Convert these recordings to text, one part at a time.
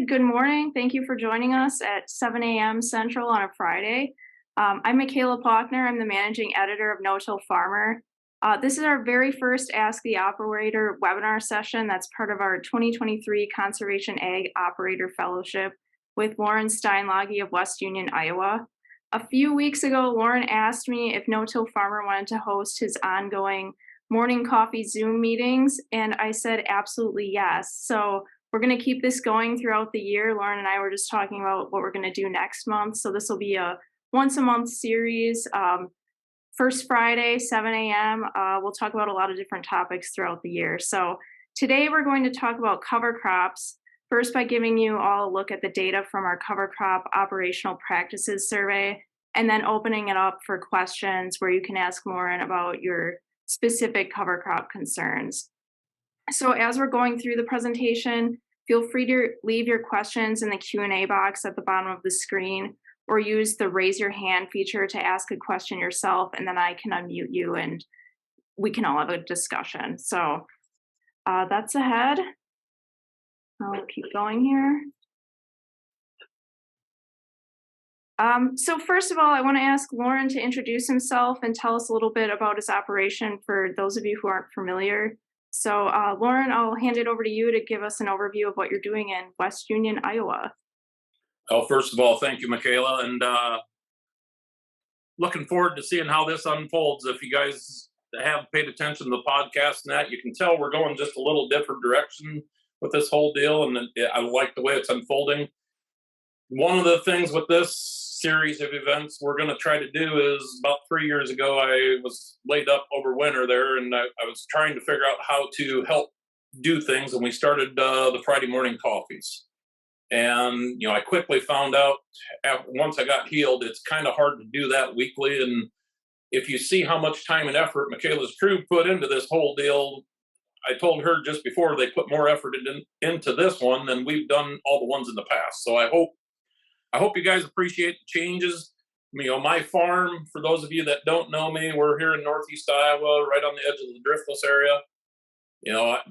Good morning. Thank you for joining us at 7 a.m. Central on a Friday. I'm Michaela Paukner. I'm the managing editor of No-Till Farmer. This is our very first Ask the Operator webinar session that's part of our 2023 Conservation Ag Operator Fellowship with Loran Steinlage of West Union, Iowa. A few weeks ago, Loran asked me if No-Till Farmer wanted to host his ongoing morning coffee Zoom meetings, and I said absolutely yes. So we're going to keep this going throughout the year. Loran and I were just talking about what we're going to do next month. So this will be a once a month series. First Friday, 7 a.m. We'll talk about a lot of different topics throughout the year. So today we're going to talk about cover crops. First, by giving you all a look at the data from our cover crop operational practices survey, and then opening it up for questions where you can ask Loran about your specific cover crop concerns. So as we're going through the presentation, feel free to leave your questions in the Q&A box at the bottom of the screen, or use the raise your hand feature to ask a question yourself, and then I can unmute you and we can all have a discussion. So that's ahead. I'll keep going here. So first of all, I want to ask Loran to introduce himself and tell us a little bit about his operation for those of you who aren't familiar. So Loran, I'll hand it over to you to give us an overview of what you're doing in West Union, Iowa. Well, first of all, thank you, Michaela, and looking forward to seeing how this unfolds. If you guys have paid attention to the podcast and that, you can tell we're going just a little different direction with this whole deal, and I like the way it's unfolding. One of the things with this series of events we're going to try to do is, about 3 years ago, I was laid up over winter there, and I was trying to figure out how to help do things, and we started the Friday morning coffees. And, I quickly found out once I got healed, it's kind of hard to do that weekly. And if you see how much time and effort Michaela's crew put into this whole deal, I told her just before they put more effort into this one than we've done all the ones in the past. So I hope you guys appreciate the changes. My farm, for those of you that don't know me, we're here in Northeast Iowa, right on the edge of the driftless area.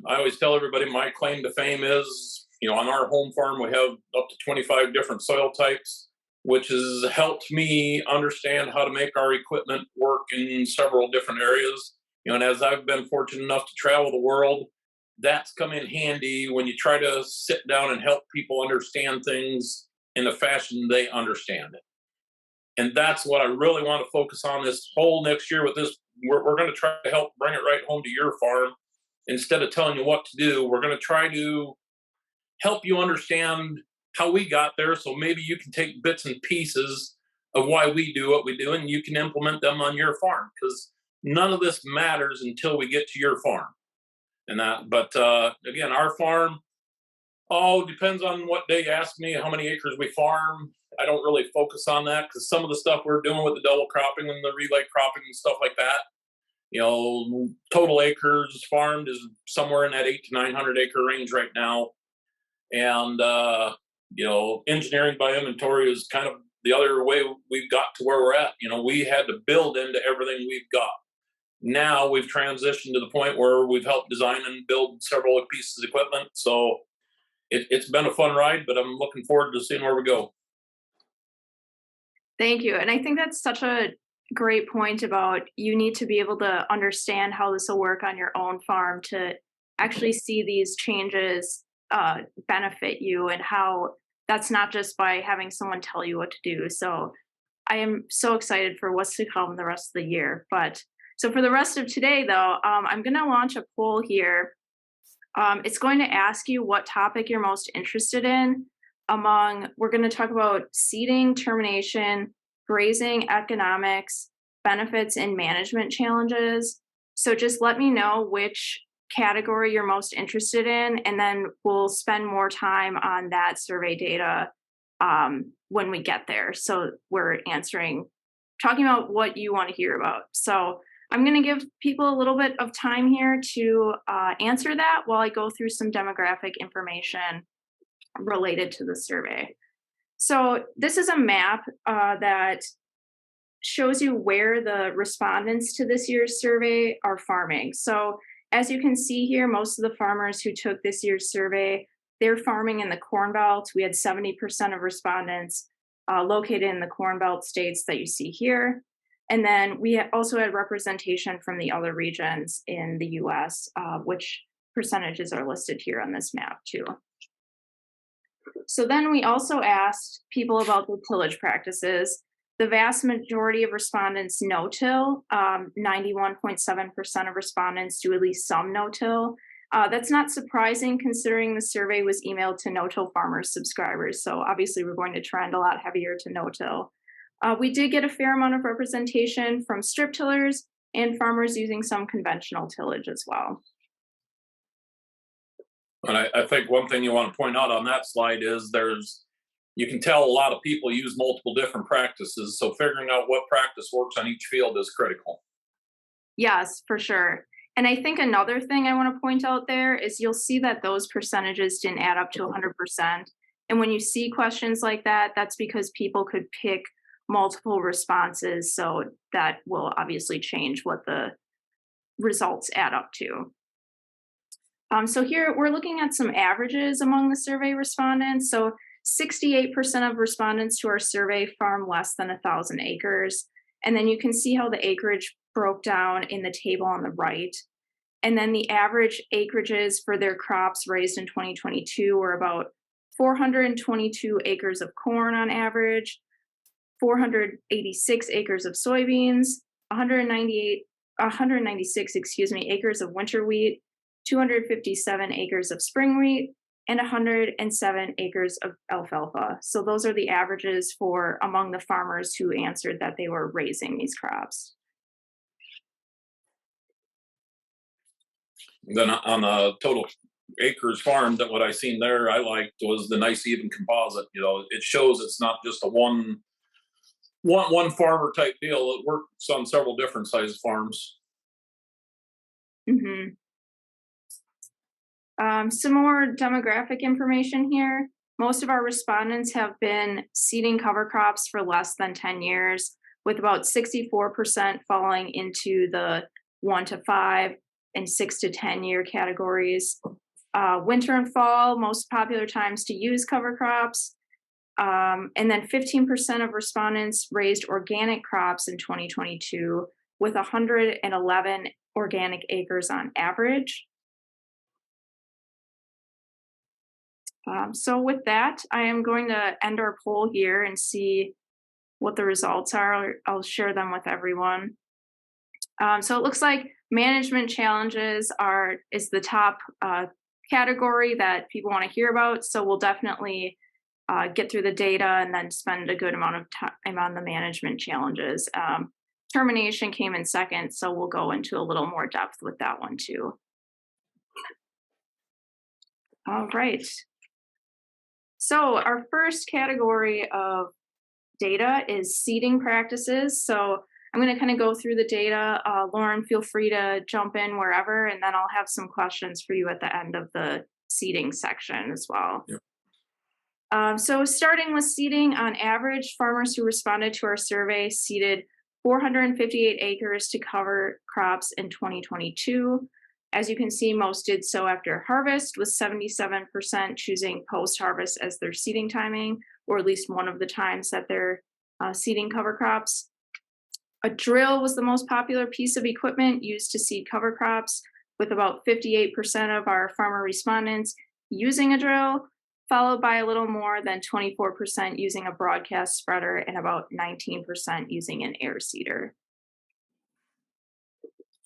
I always tell everybody my claim to fame is, on our home farm, we have up to 25 different soil types, which has helped me understand how to make our equipment work in several different areas. And as I've been fortunate enough to travel the world, that's come in handy when you try to sit down and help people understand things in a fashion they understand it. And that's what I really want to focus on this whole next year with this. We're going to try to help bring it right home to your farm. Instead of telling you what to do, we're going to try to help you understand how we got there, so maybe you can take bits and pieces of why we do what we do, and you can implement them on your farm, because none of this matters until we get to your farm. But again, our farm, depends on what day you ask me how many acres we farm. I don't really focus on that, because some of the stuff we're doing with the double cropping and the relay cropping and stuff like that, total acres farmed is somewhere in that 800 to 900 acre range right now. And, engineering by inventory is kind of the other way we've got to where we're at. We had to build into everything we've got. Now we've transitioned to the point where we've helped design and build several pieces of equipment. So it's been a fun ride, but I'm looking forward to seeing where we go. Thank you. And I think that's such a great point about you need to be able to understand how this will work on your own farm to actually see these changes benefit you, and how that's not just by having someone tell you what to do. So I am so excited for what's to come the rest of the year. But so for the rest of today, though, I'm going to launch a poll here. It's going to ask you what topic you're most interested in. We're going to talk about seeding, termination, grazing, economics, benefits, and management challenges. So just let me know which category you're most interested in, and then we'll spend more time on that survey data when we get there. So we're talking about what you want to hear about. So I'm going to give people a little bit of time here to answer that while I go through some demographic information related to the survey. So this is a map that shows you where the respondents to this year's survey are farming. So as you can see here, most of the farmers who took this year's survey they're farming in the Corn Belt. We had 70% of respondents located in the Corn Belt states that you see here. And then we also had representation from the other regions in the US, which percentages are listed here on this map too. So then we also asked people about the tillage practices. The vast majority of respondents no-till. 91.7% of respondents do at least some no-till. That's not surprising considering the survey was emailed to no-till farmers subscribers. So obviously we're going to trend a lot heavier to no-till. We did get a fair amount of representation from strip tillers and farmers using some conventional tillage as well. And I think one thing you want to point out on that slide is you can tell a lot of people use multiple different practices. So figuring out what practice works on each field is critical. Yes, for sure. And I think another thing I want to point out there is you'll see that those percentages didn't add up to 100%. And when you see questions like that, that's because people could pick multiple responses. So that will obviously change what the results add up to. So here we're looking at some averages among the survey respondents. So 68% of respondents to our survey farm less than 1,000 acres. And then you can see how the acreage broke down in the table on the right. And then the average acreages for their crops raised in 2022 were about 422 acres of corn on average, 486 acres of soybeans, 196, acres of winter wheat, 257 acres of spring wheat, and 107 acres of alfalfa. So those are the averages for among the farmers who answered that they were raising these crops. Then on a total acres farmed, that what I seen there I liked was the nice even composite. It shows it's not just a one farmer type deal. It works on several different size farms. Mm-hmm. Some more demographic information here. Most of our respondents have been seeding cover crops for less than 10 years, with about 64% falling into the 1 to 5 and 6 to 10 year categories. Winter and fall, most popular times to use cover crops. And then 15% of respondents raised organic crops in 2022, with 111 organic acres on average. So with that, I am going to end our poll here and see what the results are. I'll share them with everyone. So it looks like management challenges is the top category that people want to hear about. So we'll definitely get through the data and then spend a good amount of time on the management challenges. Termination came in second, so we'll go into a little more depth with that one too. All right. So our first category of data is seeding practices. So I'm going to kind of go through the data. Loran, feel free to jump in wherever, and then I'll have some questions for you at the end of the seeding section as well. Yep. So starting with seeding, on average, farmers who responded to our survey seeded 458 acres to cover crops in 2022. As you can see, most did so after harvest, with 77% choosing post-harvest as their seeding timing, or at least one of the times that they're seeding cover crops. A drill was the most popular piece of equipment used to seed cover crops, with about 58% of our farmer respondents using a drill, followed by a little more than 24% using a broadcast spreader and about 19% using an air seeder.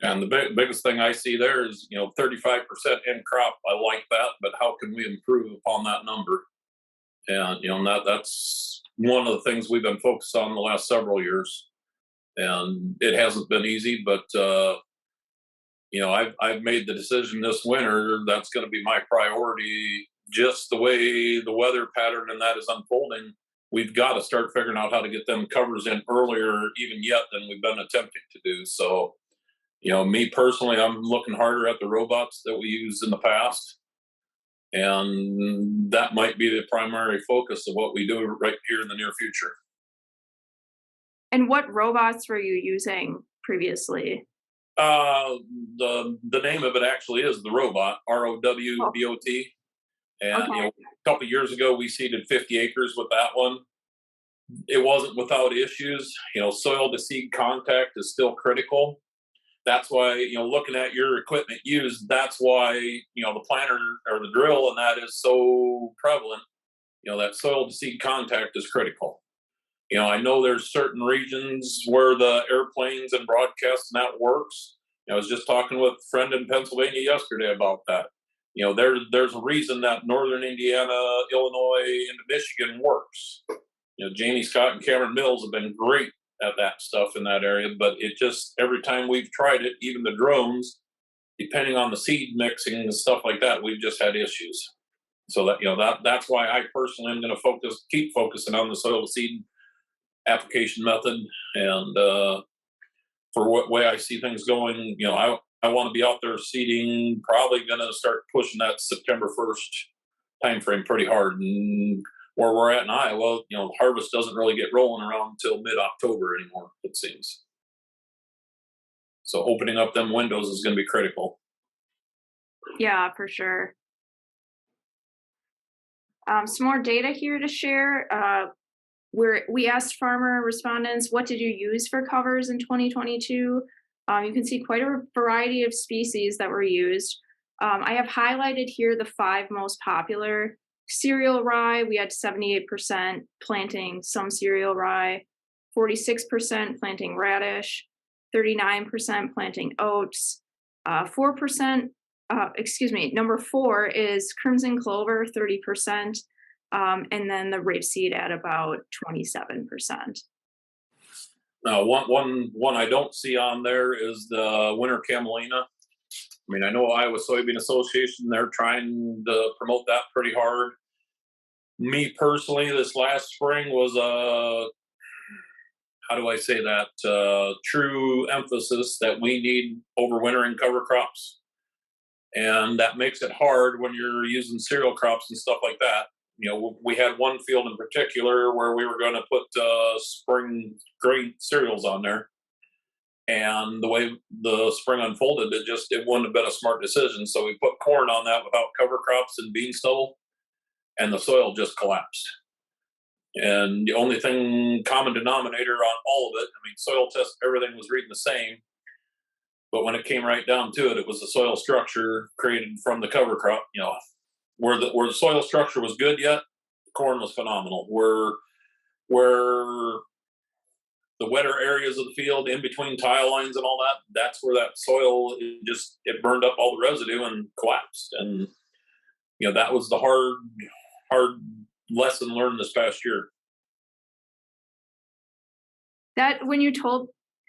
And the biggest thing I see there is, 35% in crop. I like that, but how can we improve upon that number? And that's one of the things we've been focused on the last several years. And it hasn't been easy, but I've made the decision this winter that's going to be my priority. Just the way the weather pattern and that is unfolding, we've got to start figuring out how to get them covers in earlier, even yet, than we've been attempting to do. So. Me personally, I'm looking harder at the robots that we used in the past. And that might be the primary focus of what we do right here in the near future. And what robots were you using previously? The name of it actually is the robot, ROWBOT. And Okay. a couple of years ago, we seeded 50 acres with that one. It wasn't without issues. Soil to seed contact is still critical. That's why, looking at your equipment used, that's why, the planter or the drill and that is so prevalent. That soil to seed contact is critical. I know there's certain regions where the airplanes and broadcasts and that works. I was just talking with a friend in Pennsylvania yesterday about that. There's a reason that northern Indiana, Illinois, into Michigan works. Jamie Scott and Cameron Mills have been great at that stuff in that area, but it just every time we've tried it, even the drones, depending on the seed mixing and stuff like that, we've just had issues. So that's why I personally am going to keep focusing on the soil to seed application method, and for what way I see things going, I want to be out there seeding. Probably going to start pushing that September 1st time frame pretty hard. And where we're at in Iowa, harvest doesn't really get rolling around until mid-October anymore, it seems. So opening up them windows is going to be critical. Yeah, for sure. Some more data here to share. Where we asked farmer respondents, what did you use for covers in 2022? You can see quite a variety of species that were used. I have highlighted here the 5 most popular. Cereal rye, we had 78% planting some cereal rye, 46% planting radish, 39% planting oats, 4%, number 4 is crimson clover, 30%, and then the rapeseed at about 27%. Now, one I don't see on there is the winter camelina. I know Iowa Soybean Association, they're trying to promote that pretty hard. Me personally, this last spring was how do I say that, true emphasis that we need overwintering cover crops. And that makes it hard when you're using cereal crops and stuff like that. We had one field in particular where we were going to put spring grain cereals on there. And the way the spring unfolded, it wouldn't have been a smart decision. So we put corn on that without cover crops and bean stubble, and the soil just collapsed. And the only common denominator on all of it, soil test, everything was reading the same. But when it came right down to it, it was the soil structure created from the cover crop. Where the soil structure was good yet, the corn was phenomenal. Where the wetter areas of the field, in between tile lines and all that, that's where that soil it burned up all the residue and collapsed. And that was the hard lesson learned this past year. That when you told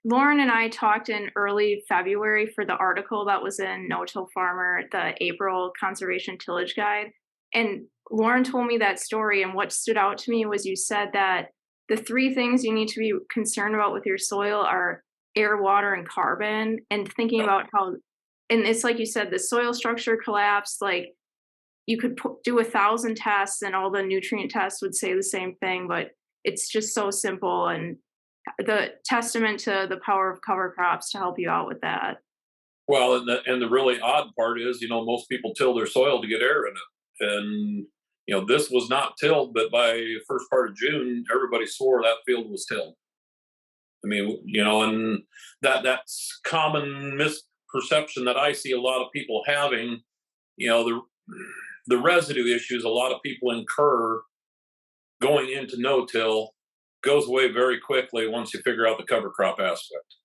Loran and I talked in early February for the article that was in No-Till Farmer, the April Conservation Tillage Guide. And Loran told me that story. And what stood out to me was you said that the 3 things you need to be concerned about with your soil are air, water, and carbon. And thinking about how, and it's like you said, the soil structure collapsed. Like you could do 1,000 tests and all the nutrient tests would say the same thing, but it's just so simple. And the testament to the power of cover crops to help you out with that. Well, and the really odd part is, most people till their soil to get air in it. And, this was not tilled, but by first part of June, everybody swore that field was tilled. And that's common misperception that I see a lot of people having. The residue issues a lot of people incur going into no-till goes away very quickly once you figure out the cover crop aspect.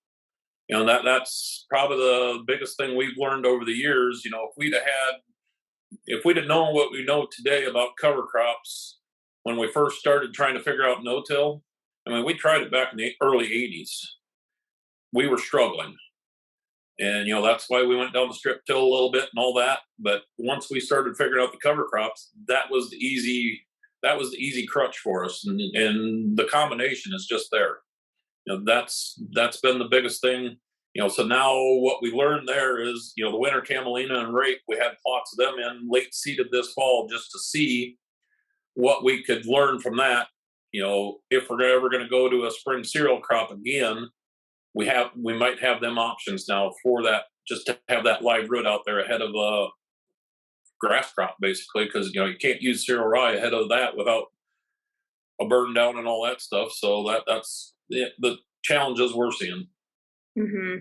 That's probably the biggest thing we've learned over the years. If we'd have known what we know today about cover crops when we first started trying to figure out no-till, we tried it back in the early 80s. We were struggling. And, that's why we went down the strip-till a little bit and all that. But once we started figuring out the cover crops, that was the easy crutch for us. And the combination is just there. That's been the biggest thing. So now what we learned there is, the winter camelina and rape, we had plots of them in late seeded this fall just to see what we could learn from that. If we're ever going to go to a spring cereal crop again, we might have them options now for that, just to have that live root out there ahead of grass crop basically, because you can't use cereal rye ahead of that without a burn down and all that stuff. So that's the challenges we're seeing. Hmm.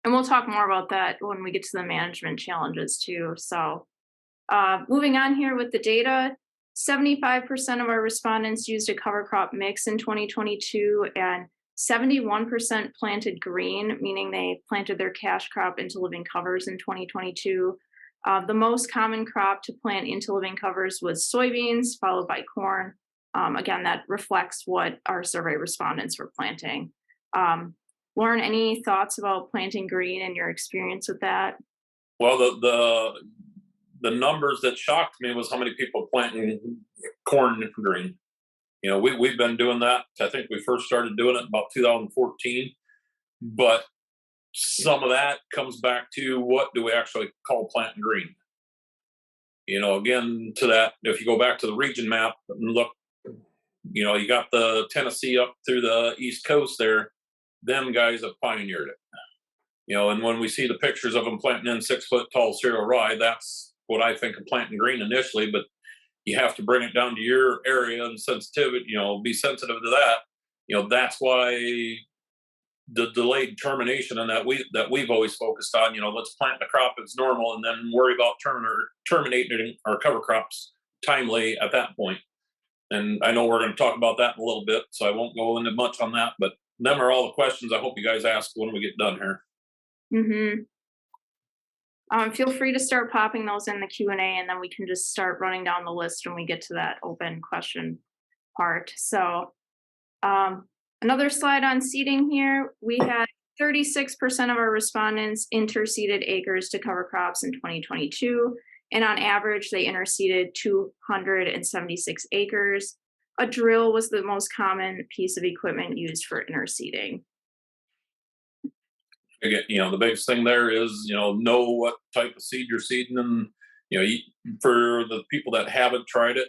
And we'll talk more about that when we get to the management challenges too. So, moving on here with the data, 75% of our respondents used a cover crop mix in 2022, and 71% planted green, meaning they planted their cash crop into living covers in 2022. The most common crop to plant into living covers was soybeans, followed by corn. Again, that reflects what our survey respondents were planting. Um, Lauren, any thoughts about planting green and your experience with that? Well, the numbers that shocked me was how many people planting corn green. We've been doing that. I think we first started doing it about 2014, but some of that comes back to what do we actually call planting green? Again, to that, if you go back to the region map and look, you got the Tennessee up through the East Coast there, them guys have pioneered it. And when we see the pictures of them planting in 6-foot tall cereal rye, that's what I think of planting green initially, but you have to bring it down to your area and sensitivity, be sensitive to that. That's why the delayed termination and that we've always focused on, let's plant the crop as normal and then worry about terminating our cover crops timely at that point. And I know we're going to talk about that in a little bit, so I won't go into much on that, but them are all the questions I hope you guys ask when we get done here. Mm-hmm. Feel free to start popping those in the Q&A, and then we can just start running down the list when we get to that open question part. So another slide on seeding here. We had 36% of our respondents interseeded acres to cover crops in 2022. And on average, they interseeded 276 acres. A drill was the most common piece of equipment used for interseeding. Again, the biggest thing there is, know what type of seed you're seeding. And, for the people that haven't tried it,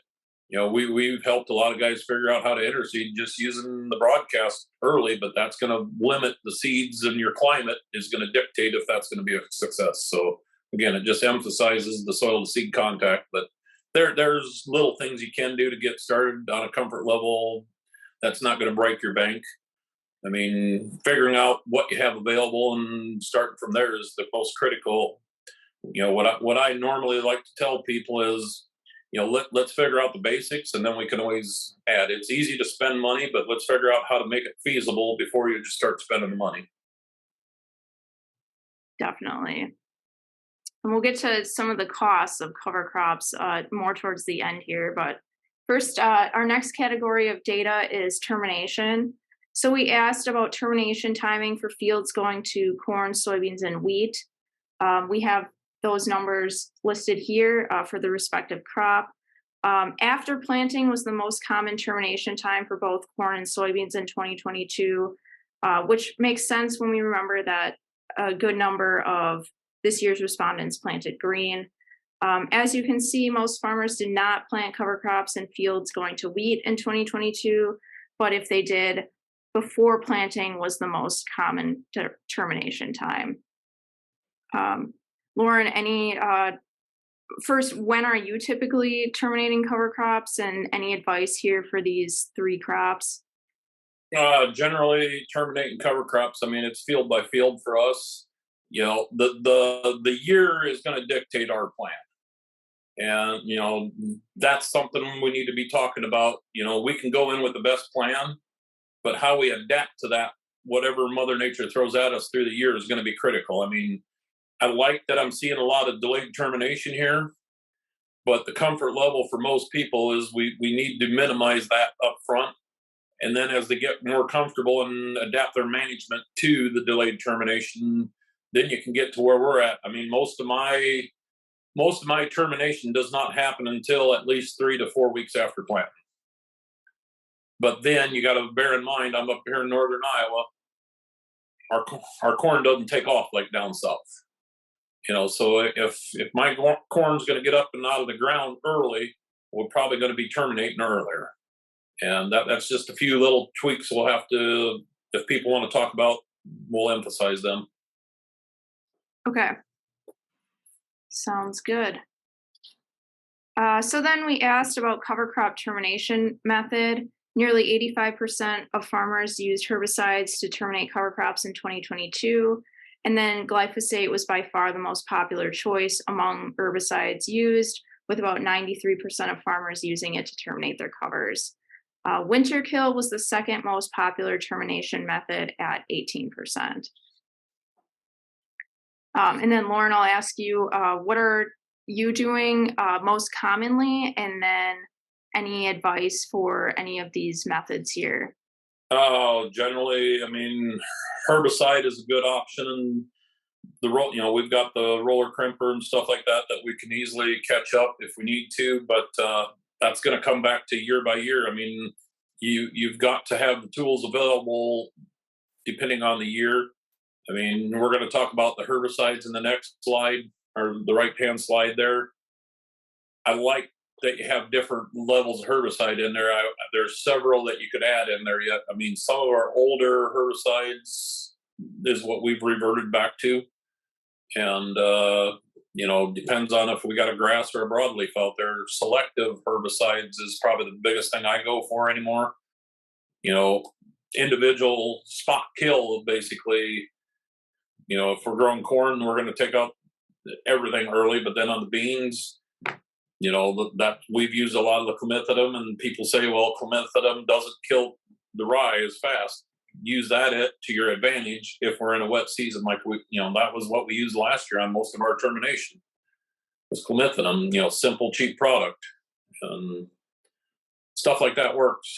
we've helped a lot of guys figure out how to interseed just using the broadcast early, but that's going to limit the seeds, and your climate is going to dictate if that's going to be a success. So again, it just emphasizes the soil to seed contact, but there's little things you can do to get started on a comfort level that's not going to break your bank. I mean, figuring out what you have available and starting from there is the most critical. What I normally like to tell people is, let's figure out the basics, and then we can always add. It's easy to spend money, but let's figure out how to make it feasible before you just start spending the money. Definitely. And we'll get to some of the costs of cover crops more towards the end here. But first, our next category of data is termination. So we asked about termination timing for fields going to corn, soybeans, and wheat. We have those numbers listed here for the respective crop. After planting was the most common termination time for both corn and soybeans in 2022, which makes sense when we remember that a good number of this year's respondents planted green. As you can see, most farmers did not plant cover crops in fields going to wheat in 2022, but if they did, before planting was the most common termination time. Loran, first, when are you typically terminating cover crops, and any advice here for these three crops? Generally terminating cover crops, I mean, it's field by field for us. The year is going to dictate our plan. And, that's something we need to be talking about. We can go in with the best plan, but how we adapt to that, whatever Mother Nature throws at us through the year, is going to be critical. I mean, I like that I'm seeing a lot of delayed termination here, but the comfort level for most people is we need to minimize that up front. And then as they get more comfortable and adapt their management to the delayed termination, then you can get to where we're at. I mean, most of my termination does not happen until at least 3 to 4 weeks after planting. But then you got to bear in mind, I'm up here in northern Iowa. Our corn doesn't take off like down south. So if my corn's going to get up and out of the ground early, we're probably going to be terminating earlier. And that's just a few little tweaks we'll have to, if people want to talk about, we'll emphasize them. Okay. Sounds good. So then we asked about cover crop termination method. Nearly 85% of farmers used herbicides to terminate cover crops in 2022. And then glyphosate was by far the most popular choice among herbicides used, with about 93% of farmers using it to terminate their covers. Winter kill was the second most popular termination method at 18%. And then Lauren, I'll ask you, what are you doing most commonly? And then any advice for any of these methods here? Oh, generally, I mean, herbicide is a good option. We've got the roller crimper and stuff like that that we can easily catch up if we need to, but that's going to come back to year by year. I mean, you've got to have the tools available depending on the year. I mean, we're going to talk about the herbicides in the next slide, or the right hand slide there. I like that you have different levels of herbicide in there. There's several that you could add in there yet. I mean, some of our older herbicides is what we've reverted back to. And, depends on if we got a grass or a broadleaf out there. Selective herbicides is probably the biggest thing I go for anymore. You know, individual spot kill, basically. If we're growing corn, we're going to take out everything early, but then on the beans, that we've used a lot of the clemithidum, and people say, well, clemithidum doesn't kill the rye as fast. Use that to your advantage if we're in a wet season, like that was what we used last year on most of our termination. Was clemithidum, simple, cheap product, and stuff like that works.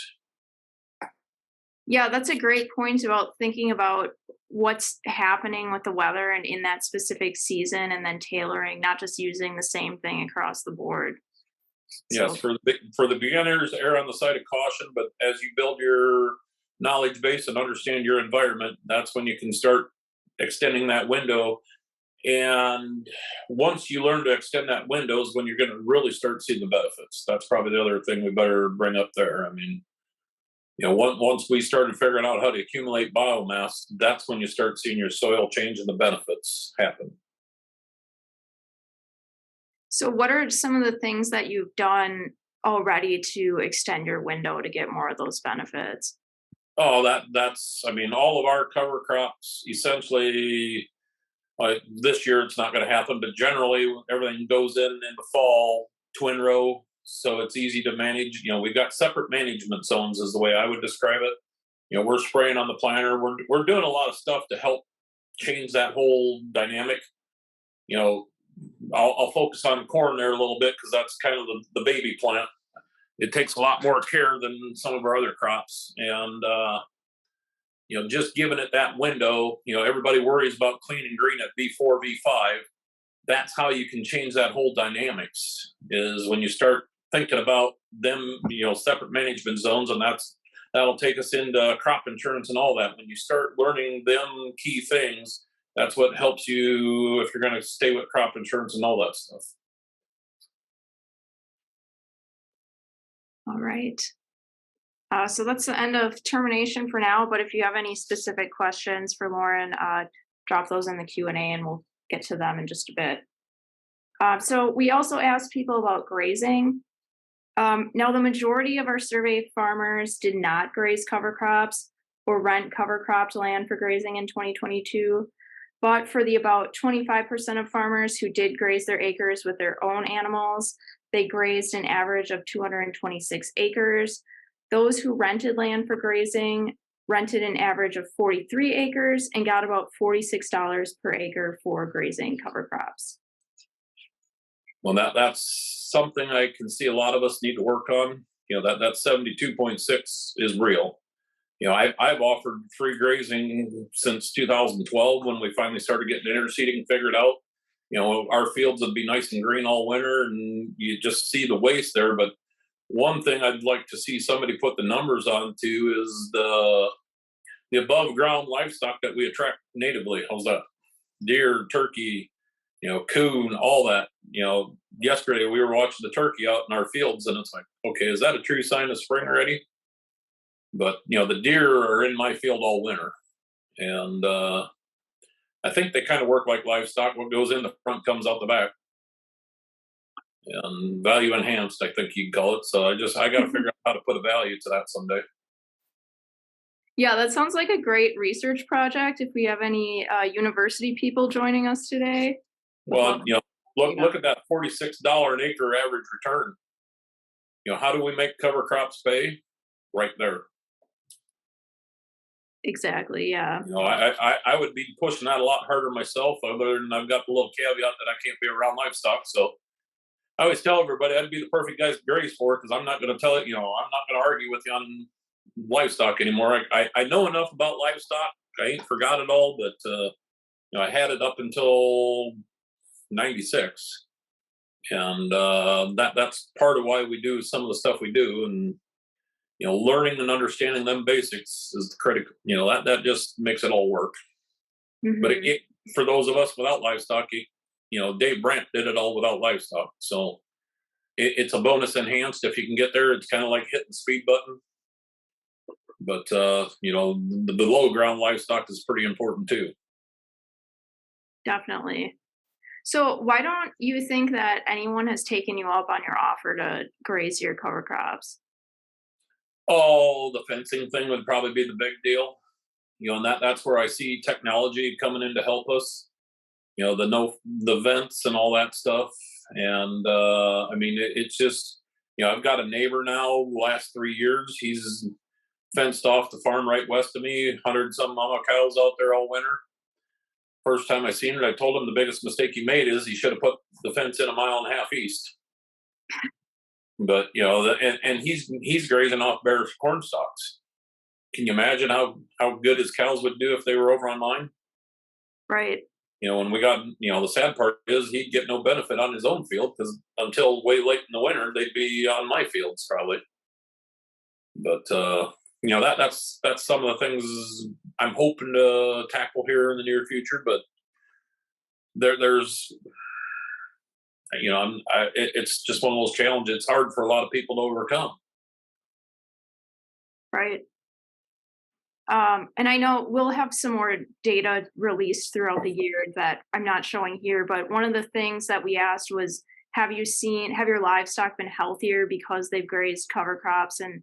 Yeah, that's a great point about thinking about what's happening with the weather and in that specific season, and then tailoring, not just using the same thing across the board. Yes, for the beginners, err on the side of caution. But as you build your knowledge base and understand your environment, that's when you can start extending that window. And once you learn to extend that window is when you're going to really start seeing the benefits. That's probably the other thing we better bring up there. I mean, once we started figuring out how to accumulate biomass, that's when you start seeing your soil change and the benefits happen. So what are some of the things that you've done already to extend your window to get more of those benefits? Oh, that's I mean, all of our cover crops essentially. This year it's not going to happen, but generally everything goes in the fall, twin row, so it's easy to manage. We've got separate management zones, is the way I would describe it. We're spraying on the planter. We're doing a lot of stuff to help change that whole dynamic. I'll focus on corn there a little bit because that's kind of the baby plant. It takes a lot more care than some of our other crops, and just giving it that window. Everybody worries about clean and green at V4, V5. That's how you can change that whole dynamics, is when you start thinking about them, separate management zones, and that'll take us into crop insurance and all that. When you start learning them key things, that's what helps you if you're going to stay with crop insurance and all that stuff. All right. So that's the end of termination for now, but if you have any specific questions for Lauren, drop those in the Q&A and we'll get to them in just a bit. So we also asked people about grazing. Now, the majority of our survey farmers did not graze cover crops or rent cover cropped land for grazing in 2022. But for the about 25% of farmers who did graze their acres with their own animals, they grazed an average of 226 acres. Those who rented land for grazing rented an average of 43 acres and got about $46 per acre for grazing cover crops. Well, that's something I can see a lot of us need to work on. That 72.6 is real. I've offered free grazing since 2012 when we finally started getting interseeding figured out. Our fields would be nice and green all winter, and you just see the waste there. But one thing I'd like to see somebody put the numbers onto is the above ground livestock that we attract natively. How's that? Deer, turkey, coon, all that. Yesterday we were watching the turkey out in our fields, and it's like, okay, is that a true sign of spring already? But the deer are in my field all winter, and I think they kind of work like livestock. What goes in the front comes out the back. and value enhanced, I think you'd call it. So I got to figure out how to put a value to that someday. Yeah, that sounds like a great research project. If we have any university people joining us today, would love Well, to. look at that $46 an acre average return. How do we make cover crops pay? Right there. Exactly. Yeah. I would be pushing that a lot harder myself, other than I've got the little caveat that I can't be around livestock. So I always tell everybody I'd be the perfect guy to graze for, because I'm not going to tell it, I'm not going to argue with you on livestock anymore. I know enough about livestock. I ain't forgot it all, but I had it up until 96. And that's part of why we do some of the stuff we do. And learning and understanding them basics is critical. That just makes it all work. But Hmm. for those of us without livestock, Dave Brandt did it all without livestock. So it's a bonus enhanced if you can get there. It's kind of like hitting the speed button. But the below ground livestock is pretty important too. Definitely. So, why don't you think that anyone has taken you up on your offer to graze your cover crops? Oh, the fencing thing would probably be the big deal. And that's where I see technology coming in to help us. The vents and all that stuff. And I mean, it's just, I've got a neighbor now. Last 3 years, he's fenced off the farm right west of me. 100 some mama cows out there all winter. First time I seen it, I told him the biggest mistake he made is he should have put the fence in a mile and a half east. But and he's grazing off bare corn stalks. Can you imagine how good his cows would do if they were over on mine? Right. When we got, the sad part is he'd get no benefit on his own field, because until way late in the winter, they'd be on my fields probably. But, that's some of the things I'm hoping to tackle here in the near future. But there's, it's just one of those challenges. It's hard for a lot of people to overcome. Right. And I know we'll have some more data released throughout the year that I'm not showing here, but one of the things that we asked was, have your livestock been healthier because they've grazed cover crops? And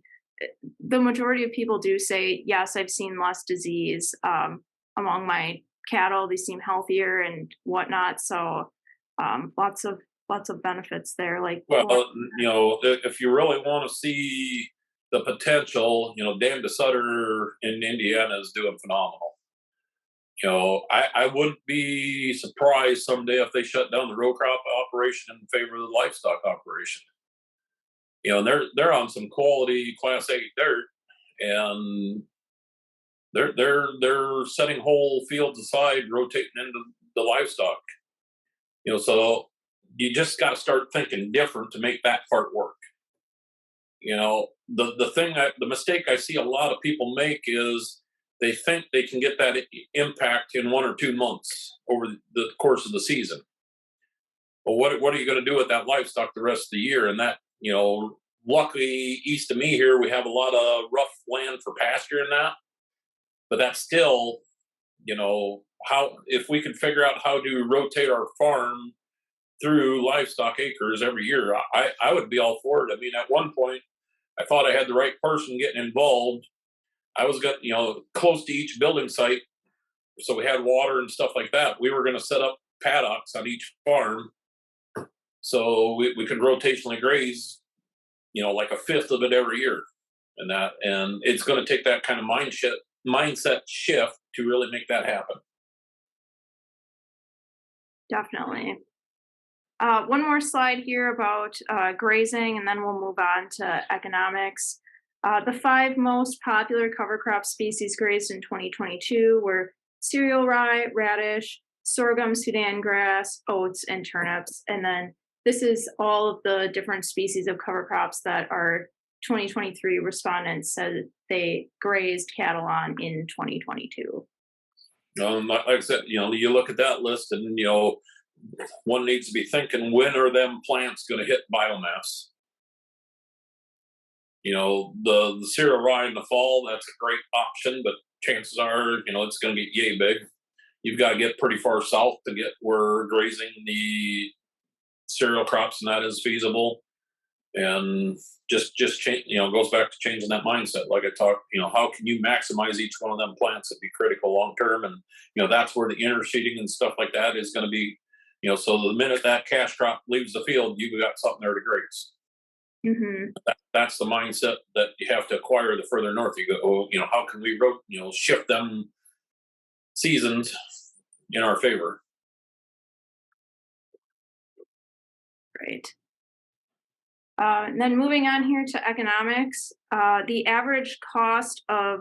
the majority of people do say, yes, I've seen less disease among my cattle. They seem healthier and whatnot. So lots of benefits there. Like, Well, if you really want to see the potential, Dan DeSutter in Indiana is doing phenomenal. I wouldn't be surprised someday if they shut down the row crop operation in favor of the livestock operation. And they're on some quality Class 8 dirt, and they're setting whole fields aside, rotating into the livestock. So you just got to start thinking different to make that part work. The mistake I see a lot of people make is they think they can get that impact in 1 or 2 months over the course of the season. Well, what are you going to do with that livestock the rest of the year? And that, luckily east of me here, we have a lot of rough land for pasture and that. But that's still, how, if we can figure out how to rotate our farm through livestock acres every year, I would be all for it. I mean, at one point, I thought I had the right person getting involved. I was got, close to each building site, so we had water and stuff like that. We were going to set up paddocks on each farm, so we could rotationally graze, like a fifth of it every year, and it's going to take that kind of mindset shift to really make that happen. definitely. One more slide here about grazing, and then we'll move on to economics. The 5 most popular cover crop species grazed in 2022 were cereal rye, radish, sorghum, Sudan grass, oats, and turnips. And then this is all of the different species of cover crops that our 2023 respondents said they grazed cattle on in 2022. Like I said, you look at that list, and one needs to be thinking, when are them plants going to hit biomass? The cereal rye in the fall, that's a great option, but chances are, it's going to get yay big. You've got to get pretty far south to get where grazing the cereal crops and that is feasible. And just change, goes back to changing that mindset. Like I talked, how can you maximize each one of them plants that be critical long term? And that's where the interseeding and stuff like that is going to be. So the minute that cash crop leaves the field, you've got something there to graze. Mm-hmm. That's the mindset that you have to acquire the further north you go. Oh, how can we shift them seasons in our favor? Right. And then moving on here to economics, the average cost of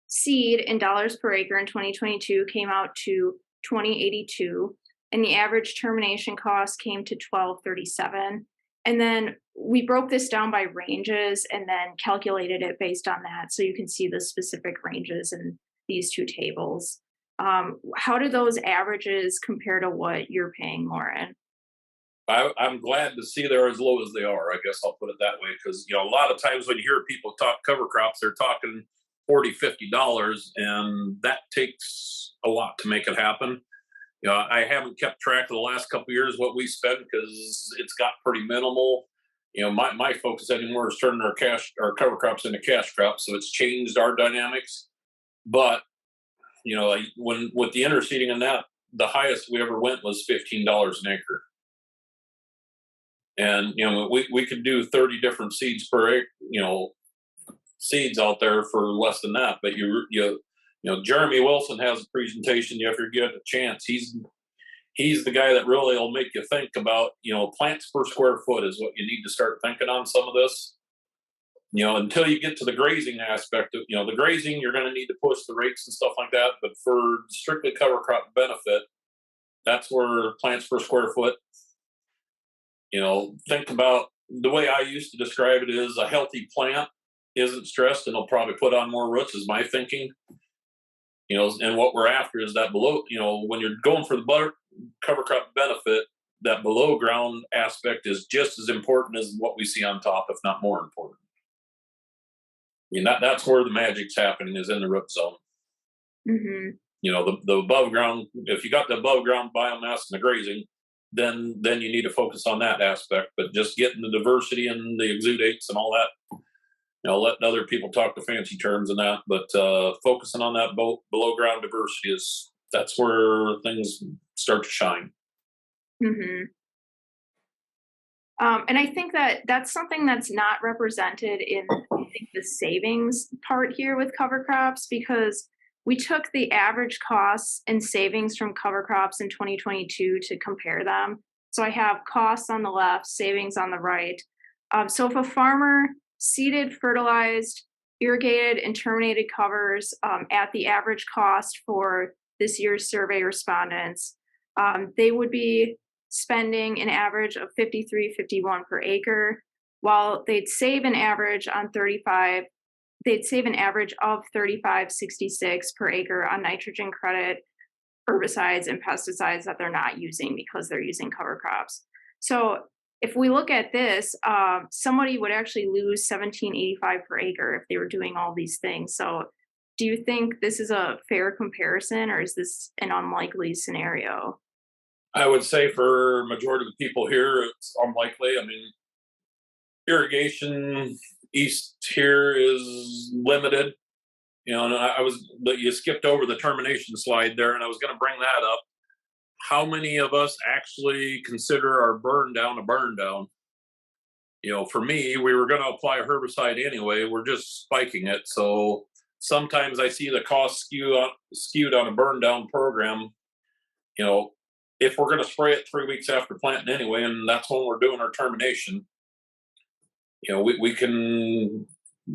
seed in dollars per acre in 2022 came out to 2082, and the average termination cost came to 1237. And then we broke this down by ranges and then calculated it based on that, so you can see the specific ranges in these two tables. How do those averages compare to what you're paying, Loran? I'm glad to see they're as low as they are. I guess I'll put it that way, because a lot of times when you hear people talk cover crops, they're talking $40-50, and that takes a lot to make it happen. I haven't kept track of the last couple of years what we spent, because it's got pretty minimal. My focus anymore is turning our cover crops into cash crops, so it's changed our dynamics. But when with the interseeding and that, the highest we ever went was $15 an acre. And we could do 30 different seeds per acre, seeds out there for less than that. But Jeremy Wilson has a presentation. If you get a chance, he's the guy that really will make you think about plants per square foot is what you need to start thinking on some of this. Until you get to the grazing aspect of the grazing, you're going to need to push the rates and stuff like that. But for strictly cover crop benefit, that's where plants per square foot. Think about the way I used to describe it is a healthy plant isn't stressed and it'll probably put on more roots, is my thinking. And what we're after is that below, when you're going for the cover crop benefit, that below ground aspect is just as important as what we see on top, if not more important. That's where the magic's happening, is in the root zone. Mm-hmm. The above ground, if you got the above ground biomass and the grazing, then you need to focus on that aspect. But just getting the diversity and the exudates and all that, letting other people talk the fancy terms and that, but focusing on that below ground diversity that's where things start to shine. Mm-hmm. And I think that's something that's not represented in, I think, the savings part here with cover crops, because we took the average costs and savings from cover crops in 2022 to compare them. So I have costs on the left, savings on the right. So if a farmer seeded, fertilized, irrigated, and terminated covers at the average cost for this year's survey respondents, they would be spending an average of $53.51 per acre, while they'd save an average of $35.66 per acre on nitrogen credit, herbicides, and pesticides that they're not using because they're using cover crops. So if we look at this, somebody would actually lose $17.85 per acre if they were doing all these things. So do you think this is a fair comparison, or is this an unlikely scenario? I would say for majority of the people here, it's unlikely. I mean, irrigation east here is limited. And you skipped over the termination slide there, and I was going to bring that up. How many of us actually consider our burn down a burn down? For me, we were going to apply a herbicide anyway. We're just spiking it. So sometimes I see the cost skewed on a burn down program. If we're going to spray it 3 weeks after planting anyway, and that's when we're doing our termination, we can,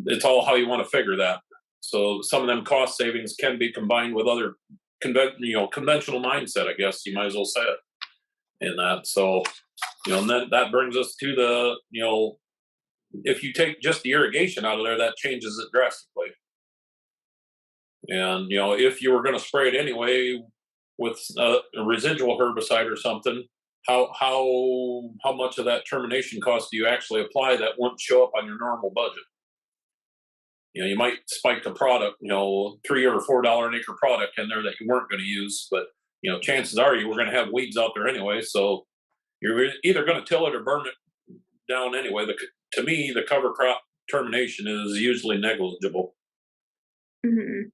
it's all how you want to figure that. So some of them cost savings can be combined with other conventional mindset, I guess you might as well say it in that. So, and then that brings us to the, if you take just the irrigation out of there, that changes it drastically. And, if you were going to spray it anyway with a residual herbicide or something, how much of that termination cost do you actually apply that won't show up on your normal budget? You might spike the product, $3 or $4 an acre product in there that you weren't going to use, but chances are you were going to have weeds out there anyway. So, you're either going to till it or burn it down anyway. To me, the cover crop termination is usually negligible. Mhm.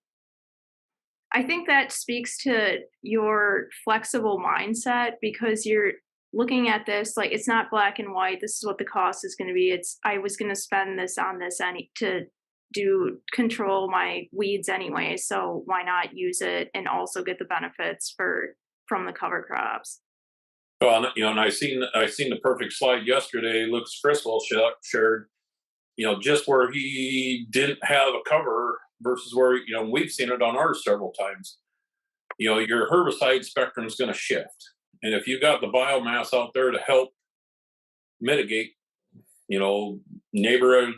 I think that speaks to your flexible mindset because you're looking at this like it's not black and white. This is what the cost is going to be. It's I was going to spend this on this any to do control my weeds anyway, so why not use it and also get the benefits for from the cover crops. Well, and I seen the perfect slide yesterday. Lucas Criswell shared, just where he didn't have a cover versus where we've seen it on ours several times. Your herbicide spectrum is going to shift, and if you got the biomass out there to help mitigate, you know, neighbor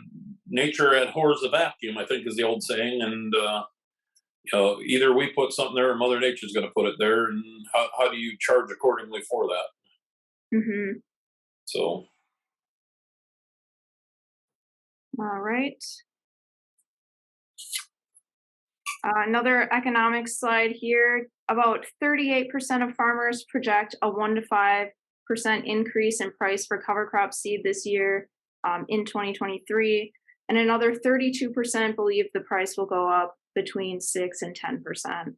nature abhors the vacuum, I think is the old saying, and either we put something there or Mother Nature's going to put it there, and how do you charge accordingly for that? Mhm. So, All right. Another economic slide here. About 38% of farmers project a 1 to 5% increase in price for cover crop seed this year in 2023. And another 32% believe the price will go up between 6 and 10%.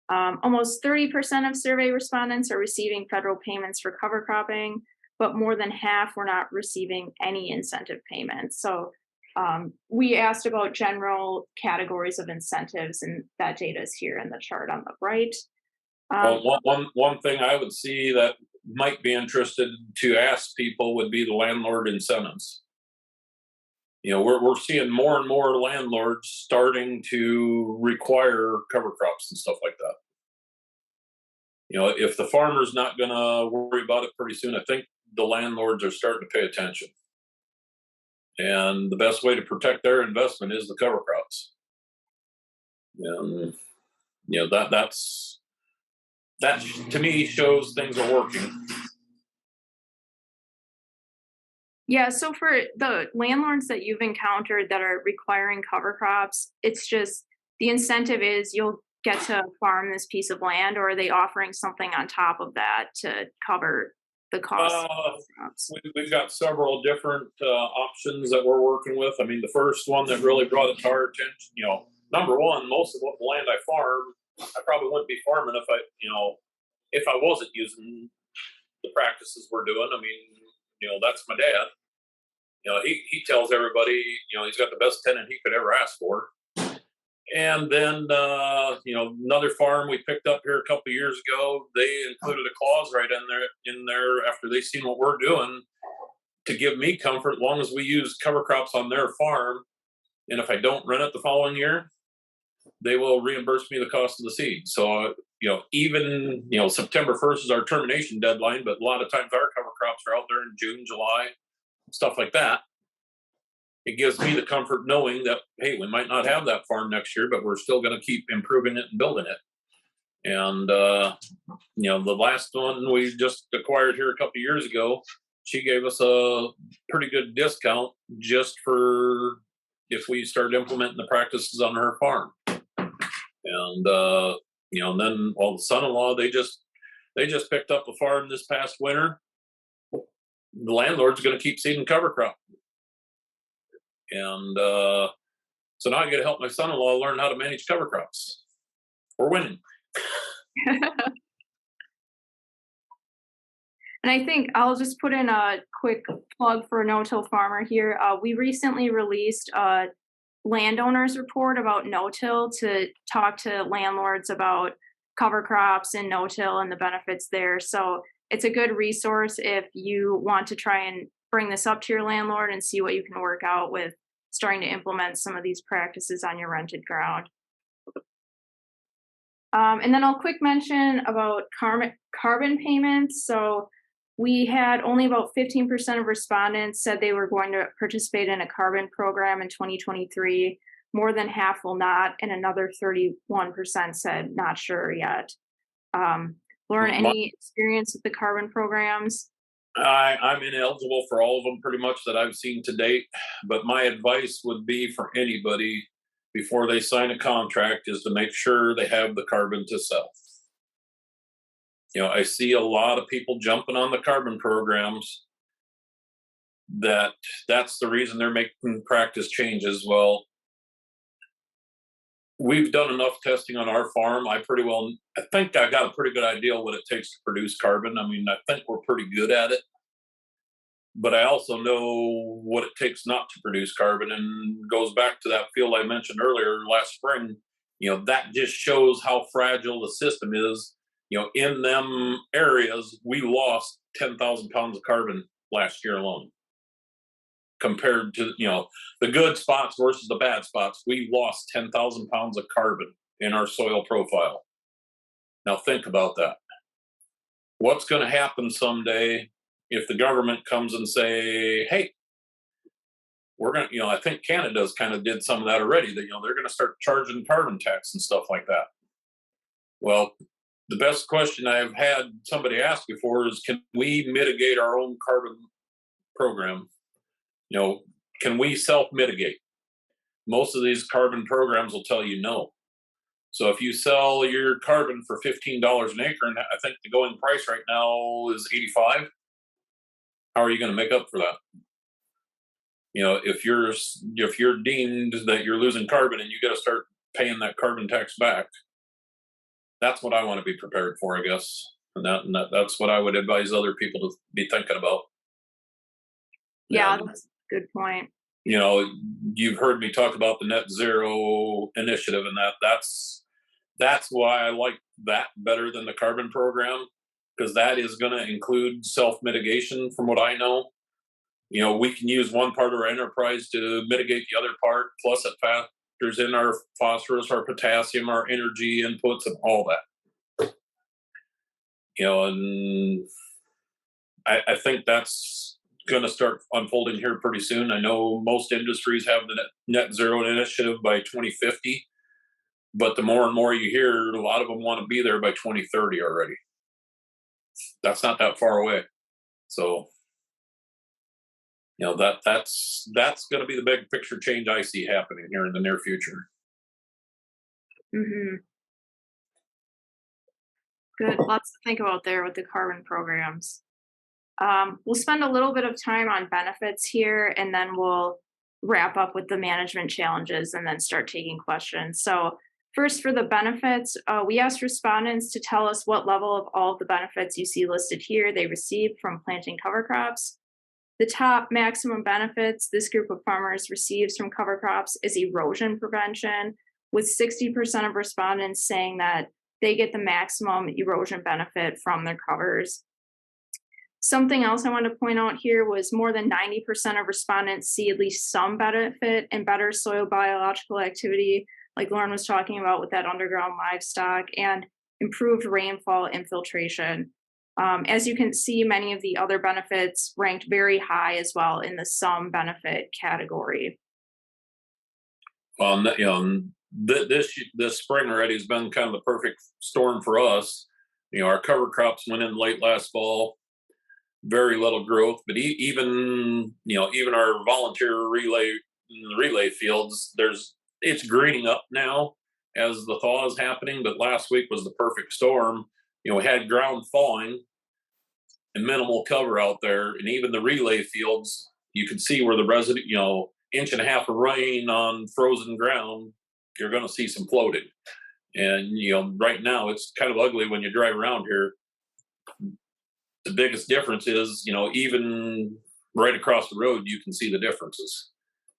Almost 30% of survey respondents are receiving federal payments for cover cropping, but more than half were not receiving any incentive payments. So we asked about general categories of incentives, and that data is here in the chart on the right. Um, well, one thing I would see that might be interested to ask people would be the landlord incentives. We're seeing more and more landlords starting to require cover crops and stuff like that. If the farmer's not going to worry about it pretty soon, I think the landlords are starting to pay attention. And the best way to protect their investment is the cover crops. And that to me shows things are working. yeah, so for the landlords that you've encountered that are requiring cover crops, it's just the incentive is you'll get to farm this piece of land, or are they offering something on top of that to cover the cost of Uh, those crops? we've got several different options that we're working with. I mean, the first one that really brought it to our attention, number one, most of what the land I farm, I probably wouldn't be farming if I wasn't using the practices we're doing. I mean, that's my dad. He tells everybody, he's got the best tenant he could ever ask for. And then, another farm we picked up here a couple of years ago, they included a clause right in there after they seen what we're doing to give me comfort, as long as we use cover crops on their farm. And if I don't rent it the following year, they will reimburse me the cost of the seed. So, even, September 1st is our termination deadline, but a lot of times our cover crops are out there in June, July, stuff like that. It gives me the comfort knowing that, hey, we might not have that farm next year, but we're still going to keep improving it and building it. And, the last one we just acquired here a couple of years ago, she gave us a pretty good discount just for if we start implementing the practices on her farm. And, and then, well, the son-in-law, they just picked up a farm this past winter. The landlord's going to keep seeding cover crop. And so now I got to help my son-in-law learn how to manage cover crops. We're winning. And I think I'll just put in a quick plug for No-Till Farmer here. We recently released a landowners report about no-till to talk to landlords about cover crops and no-till and the benefits there. So it's a good resource if you want to try and bring this up to your landlord and see what you can work out with starting to implement some of these practices on your rented ground. And then I'll quick mention about carbon payments. So we had only about 15% of respondents said they were going to participate in a carbon program in 2023. More than half will not, and another 31% said not sure yet. Loran, any experience with the carbon programs? I'm ineligible for all of them pretty much that I've seen to date, but my advice would be for anybody before they sign a contract is to make sure they have the carbon to sell. I see a lot of people jumping on the carbon programs that's the reason they're making practice changes. Well, we've done enough testing on our farm. I think I got a pretty good idea what it takes to produce carbon. I mean, I think we're pretty good at it, but I also know what it takes not to produce carbon, and goes back to that field I mentioned earlier last spring. That just shows how fragile the system is. In them areas, we lost 10,000 pounds of carbon last year alone. Compared to the good spots versus the bad spots, we lost 10,000 pounds of carbon in our soil profile. Now think about that. What's going to happen someday if the government comes and say, "Hey, we're going to," I think Canada's kind of did some of that already. That they're going to start charging carbon tax and stuff like that. Well, the best question I've had somebody ask before is, can we mitigate our own carbon program? Can we self-mitigate? Most of these carbon programs will tell you no. So if you sell your carbon for $15 an acre, and I think the going price right now is 85, how are you going to make up for that? If you're deemed that you're losing carbon and you got to start paying that carbon tax back, that's what I want to be prepared for, I guess. And that's what I would advise other people to be thinking about. Yeah, that's a good point. You've heard me talk about the net zero initiative, and that's why I like that better than the carbon program, because that is going to include self-mitigation. From what I know, we can use one part of our enterprise to mitigate the other part, plus it factors in our phosphorus, our potassium, our energy inputs, and all that. And I think that's going to start unfolding here pretty soon. I know most industries have the net zero initiative by 2050, but the more and more you hear, a lot of them want to be there by 2030 already. That's not that far away. So, that's going to be the big picture change I see happening here in the near future. Mm-hmm. Good. Lots to think about there with the carbon programs. We'll spend a little bit of time on benefits here, and then we'll wrap up with the management challenges and then start taking questions. So first, for the benefits, we asked respondents to tell us what level of all of the benefits you see listed here they received from planting cover crops. The top maximum benefits this group of farmers receives from cover crops is erosion prevention, with 60% of respondents saying that they get the maximum erosion benefit from their covers. Something else I want to point out here was more than 90% of respondents see at least some benefit in better soil biological activity, like Loran was talking about with that underground livestock, and improved rainfall infiltration. As you can see, many of the other benefits ranked very high as well in the some benefit category. Well, this spring already has been kind of the perfect storm for us. Our cover crops went in late last fall. Very little growth, but even our volunteer relay fields, it's greening up now as the thaw is happening. But last week was the perfect storm. We had ground thawing and minimal cover out there, and even the relay fields, you can see where the residue, inch and a half of rain on frozen ground, you're going to see some floating. And right now it's kind of ugly when you drive around here. The biggest difference is, even right across the road, you can see the differences.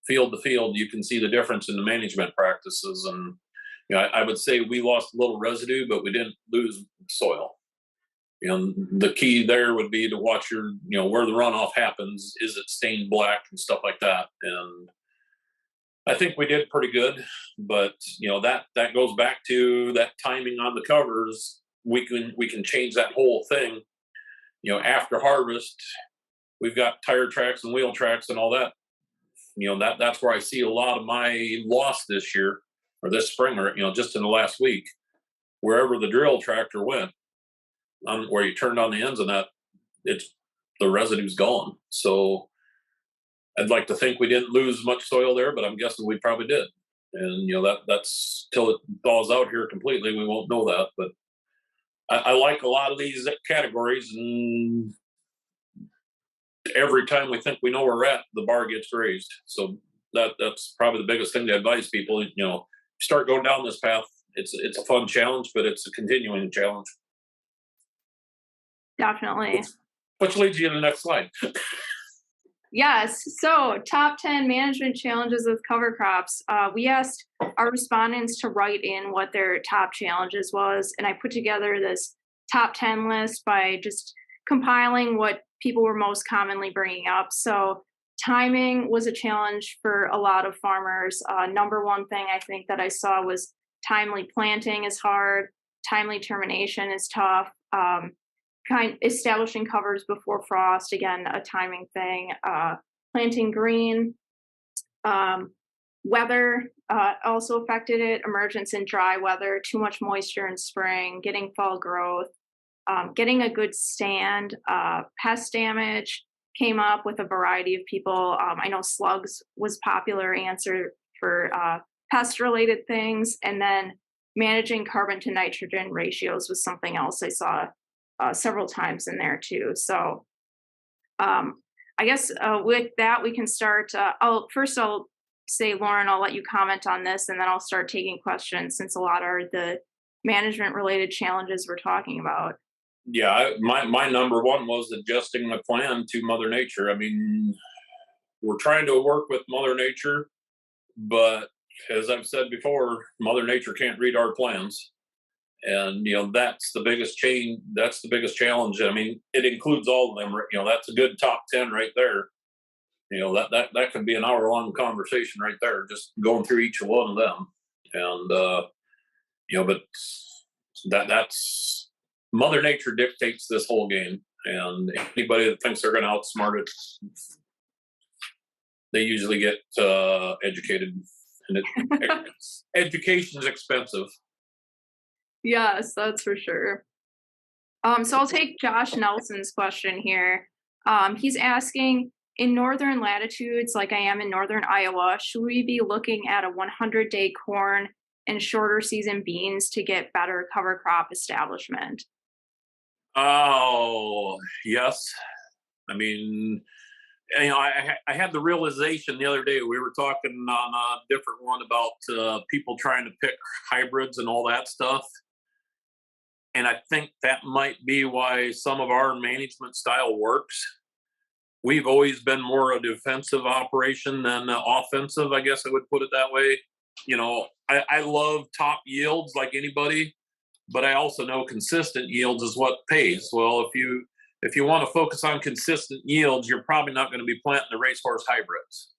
Field to field, you can see the difference in the management practices. And I would say we lost a little residue, but we didn't lose soil. The key there would be to watch where the runoff happens. Is it stained black and stuff like that? And I think we did pretty good, but that goes back to that timing on the covers. We can change that whole thing. After harvest, we've got tire tracks and wheel tracks and all that. That's where I see a lot of my loss this year or this spring, or just in the last week. Wherever the drill tractor went, where you turned on the ends of that, the residue's gone. So I'd like to think we didn't lose much soil there, but I'm guessing we probably did. And that's till it thaws out here completely, we won't know that. But I like a lot of these categories, and every time we think we know where we're at, the bar gets raised. So that's probably the biggest thing to advise people. Start going down this path. It's a fun challenge, but it's a continuing challenge. Definitely. Which leads you to the next slide. Yes. So, top 10 management challenges with cover crops. We asked our respondents to write in what their top challenges was, and I put together this top 10 list by just compiling what people were most commonly bringing up. So, timing was a challenge for a lot of farmers. Number one thing I think that I saw was timely planting is hard, timely termination is tough. Establishing covers before frost, again, a timing thing. Planting green. Weather also affected it. Emergence in dry weather, too much moisture in spring, getting fall growth, getting a good stand. Pest damage came up with a variety of people. I know slugs was popular answer for pest related things, and then managing carbon to nitrogen ratios was something else I saw several times in there too. So I guess with that we can start. I'll say, Loran, I'll let you comment on this, and then I'll start taking questions since a lot are the management related challenges we're talking about. Yeah, my number one was adjusting the plan to Mother Nature. I mean, we're trying to work with Mother Nature, but as I've said before, Mother Nature can't read our plans. And that's the biggest change. That's the biggest challenge. I mean, it includes all of them. That's a good top 10 right there. That could be an hour-long conversation right there, just going through each one of them. And but that's Mother Nature dictates this whole game. And anybody that thinks they're going to outsmart it, they usually get educated. And education is expensive. Yes, that's for sure. So I'll take Josh Nelson's question here. He's asking, in northern latitudes, like I am in northern Iowa, should we be looking at a 100-day corn and shorter season beans to get better cover crop establishment? Oh, yes. I mean, I had the realization the other day. We were talking on a different one about people trying to pick hybrids and all that stuff. And I think that might be why some of our management style works. We've always been more a defensive operation than offensive, I guess I would put it that way. I love top yields like anybody, but I also know consistent yields is what pays. Well, if you want to focus on consistent yields, you're probably not going to be planting the racehorse hybrids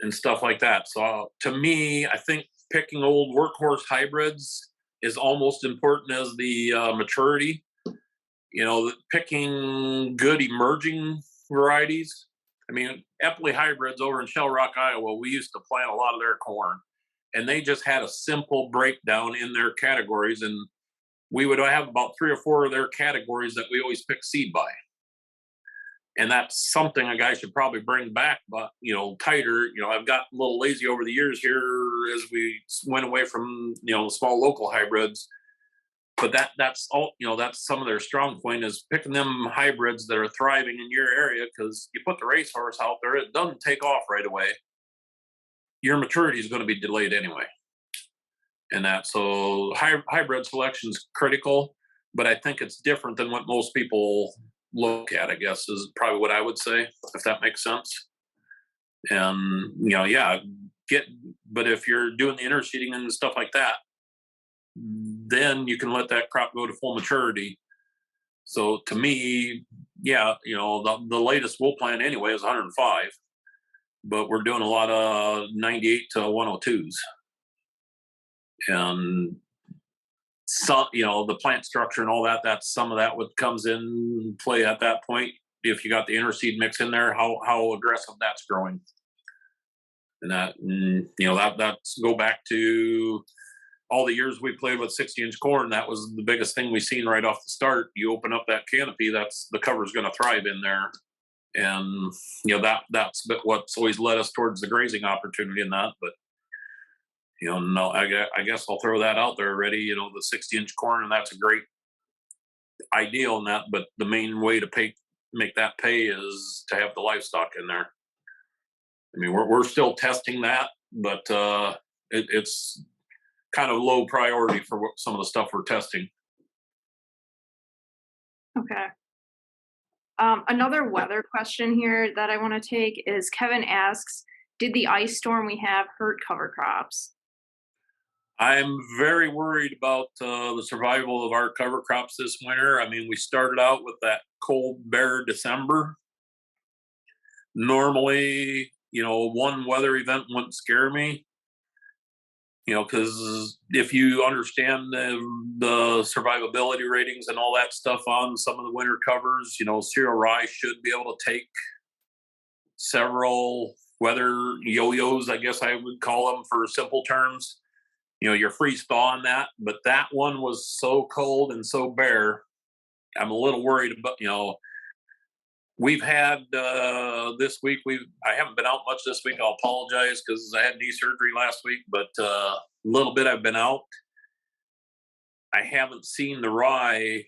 and stuff like that. So to me, I think picking old workhorse hybrids is almost important as the maturity. Picking good emerging varieties. I mean, Epley hybrids over in Shell Rock, Iowa, we used to plant a lot of their corn, and they just had a simple breakdown in their categories, and we would have about 3 or 4 of their categories that we always pick seed by. And that's something a guy should probably bring back, but tighter. I've got a little lazy over the years here as we went away from small local hybrids. But that's all. That's some of their strong point is picking them hybrids that are thriving in your area, because you put the racehorse out there, it doesn't take off right away. Your maturity is going to be delayed anyway, and so hybrid selection is critical. But I think it's different than what most people look at, I guess, is probably what I would say, if that makes sense. And but if you're doing the interseeding and stuff like that, then you can let that crop go to full maturity. So to me, the latest we'll plant anyway is 105, but we're doing a lot of 98 to 102s. And some, the plant structure and all that, that's some of that what comes in play at that point. If you got the interseed mix in there, how aggressive that's growing. And that's go back to all the years we played with 60-inch corn. That was the biggest thing we seen right off the start. You open up that canopy, that's the cover's going to thrive in there. And that's what's always led us towards the grazing opportunity in that. But no, I guess I'll throw that out there already. The 60-inch corn, and that's a great ideal in that, but the main way to make that pay is to have the livestock in there. I mean, we're still testing that, but it's kind of low priority for some of the stuff we're testing. Okay. Another weather question here that I want to take is Kevin asks, did the ice storm we have hurt cover crops? I'm very worried about the survival of our cover crops this winter. I mean, we started out with that cold, bare December. Normally, one weather event wouldn't scare me, because if you understand the survivability ratings and all that stuff on some of the winter covers, cereal rye should be able to take several weather yo-yos, I guess I would call them for simple terms. You're freeze thaw on that, but that one was so cold and so bare. I'm a little worried about, we've had this week, I haven't been out much this week. I'll apologize because I had knee surgery last week, but a little bit I've been out. I haven't seen the rye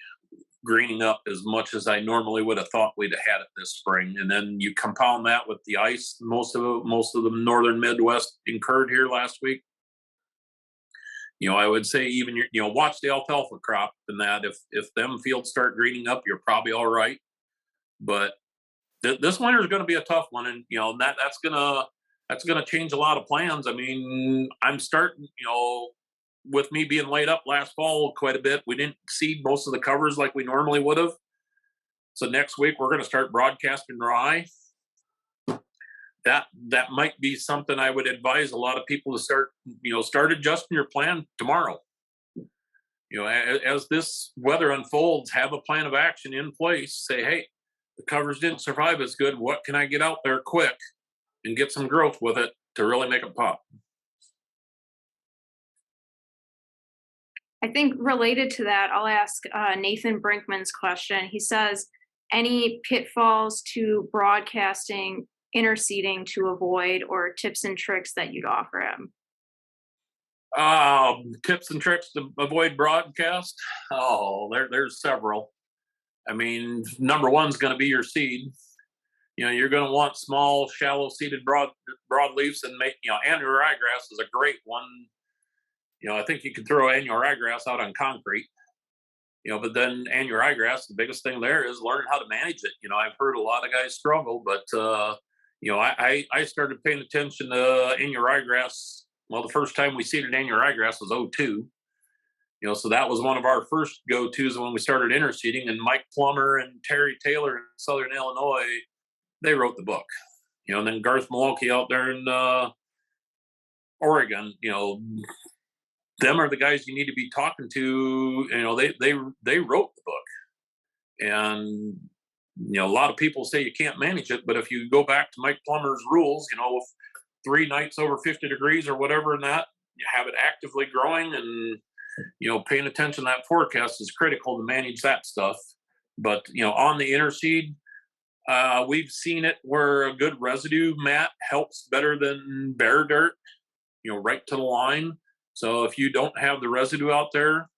greening up as much as I normally would have thought we'd have had it this spring. And then you compound that with the ice most of the northern Midwest incurred here last week. I would say even watch the alfalfa crop and that if them fields start greening up, you're probably all right. But this winter is going to be a tough one, and that's gonna change a lot of plans. I mean, I'm starting, with me being laid up last fall quite a bit. We didn't seed most of the covers like we normally would have. So next week we're going to start broadcasting rye. That might be something I would advise a lot of people to start adjusting your plan tomorrow. As this weather unfolds, have a plan of action in place. Say, hey, the covers didn't survive as good. What can I get out there quick and get some growth with it to really make it pop? I think related to that, I'll ask Nathan Brinkman's question. He says, any pitfalls to broadcasting interseeding to avoid, or tips and tricks that you'd offer him? Tips and tricks to avoid broadcast? Oh, there's several. I mean, number one is going to be your seed. You're going to want small, shallow seeded broadleafs, and annual ryegrass is a great one. I think you could throw annual ryegrass out on concrete. But then annual ryegrass, the biggest thing there is learn how to manage it. I've heard a lot of guys struggle, but I started paying attention to annual ryegrass. Well, the first time we seeded annual ryegrass was 2002. So that was one of our first go-tos when we started interseeding. And Mike Plummer and Terry Taylor in Southern Illinois, they wrote the book. And then Garth Maloney out there in Oregon, them are the guys you need to be talking to. They wrote the book. And a lot of people say you can't manage it, but if you go back to Mike Plummer's rules, with 3 nights over 50 degrees or whatever, and that you have it actively growing, and paying attention to that forecast is critical to manage that stuff. But on the interseed, we've seen it where a good residue mat helps better than bare dirt, right to the line. So if you don't have the residue out there,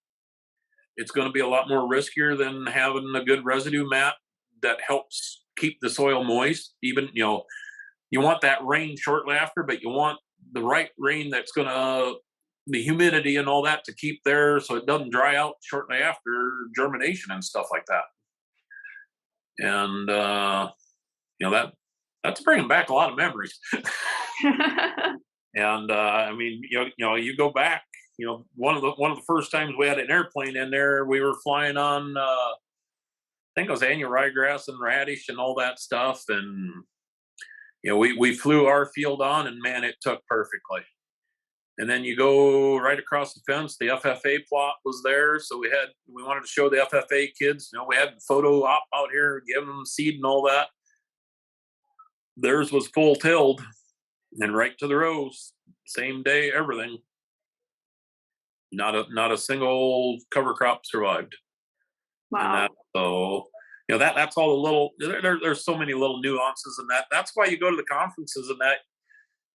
it's going to be a lot more riskier than having a good residue mat that helps keep the soil moist. Even, you want that rain shortly after, but you want the right rain that's going to, the humidity and all that to keep there so it doesn't dry out shortly after germination and stuff like that. And, that's bringing back a lot of memories. And, I mean, you go back, one of the first times we had an airplane in there, we were flying on, I think it was annual ryegrass and radish and all that stuff. And, we flew our field on, and man, it took perfectly. And then you go right across the fence, the FFA plot was there. So we wanted to show the FFA kids, we had photo op out here, give them seed and all that. Theirs was full tilled and right to the rows, same day, everything. Not a single cover crop survived. Wow. So that's all the little. There's so many little nuances in that. That's why you go to the conferences and that.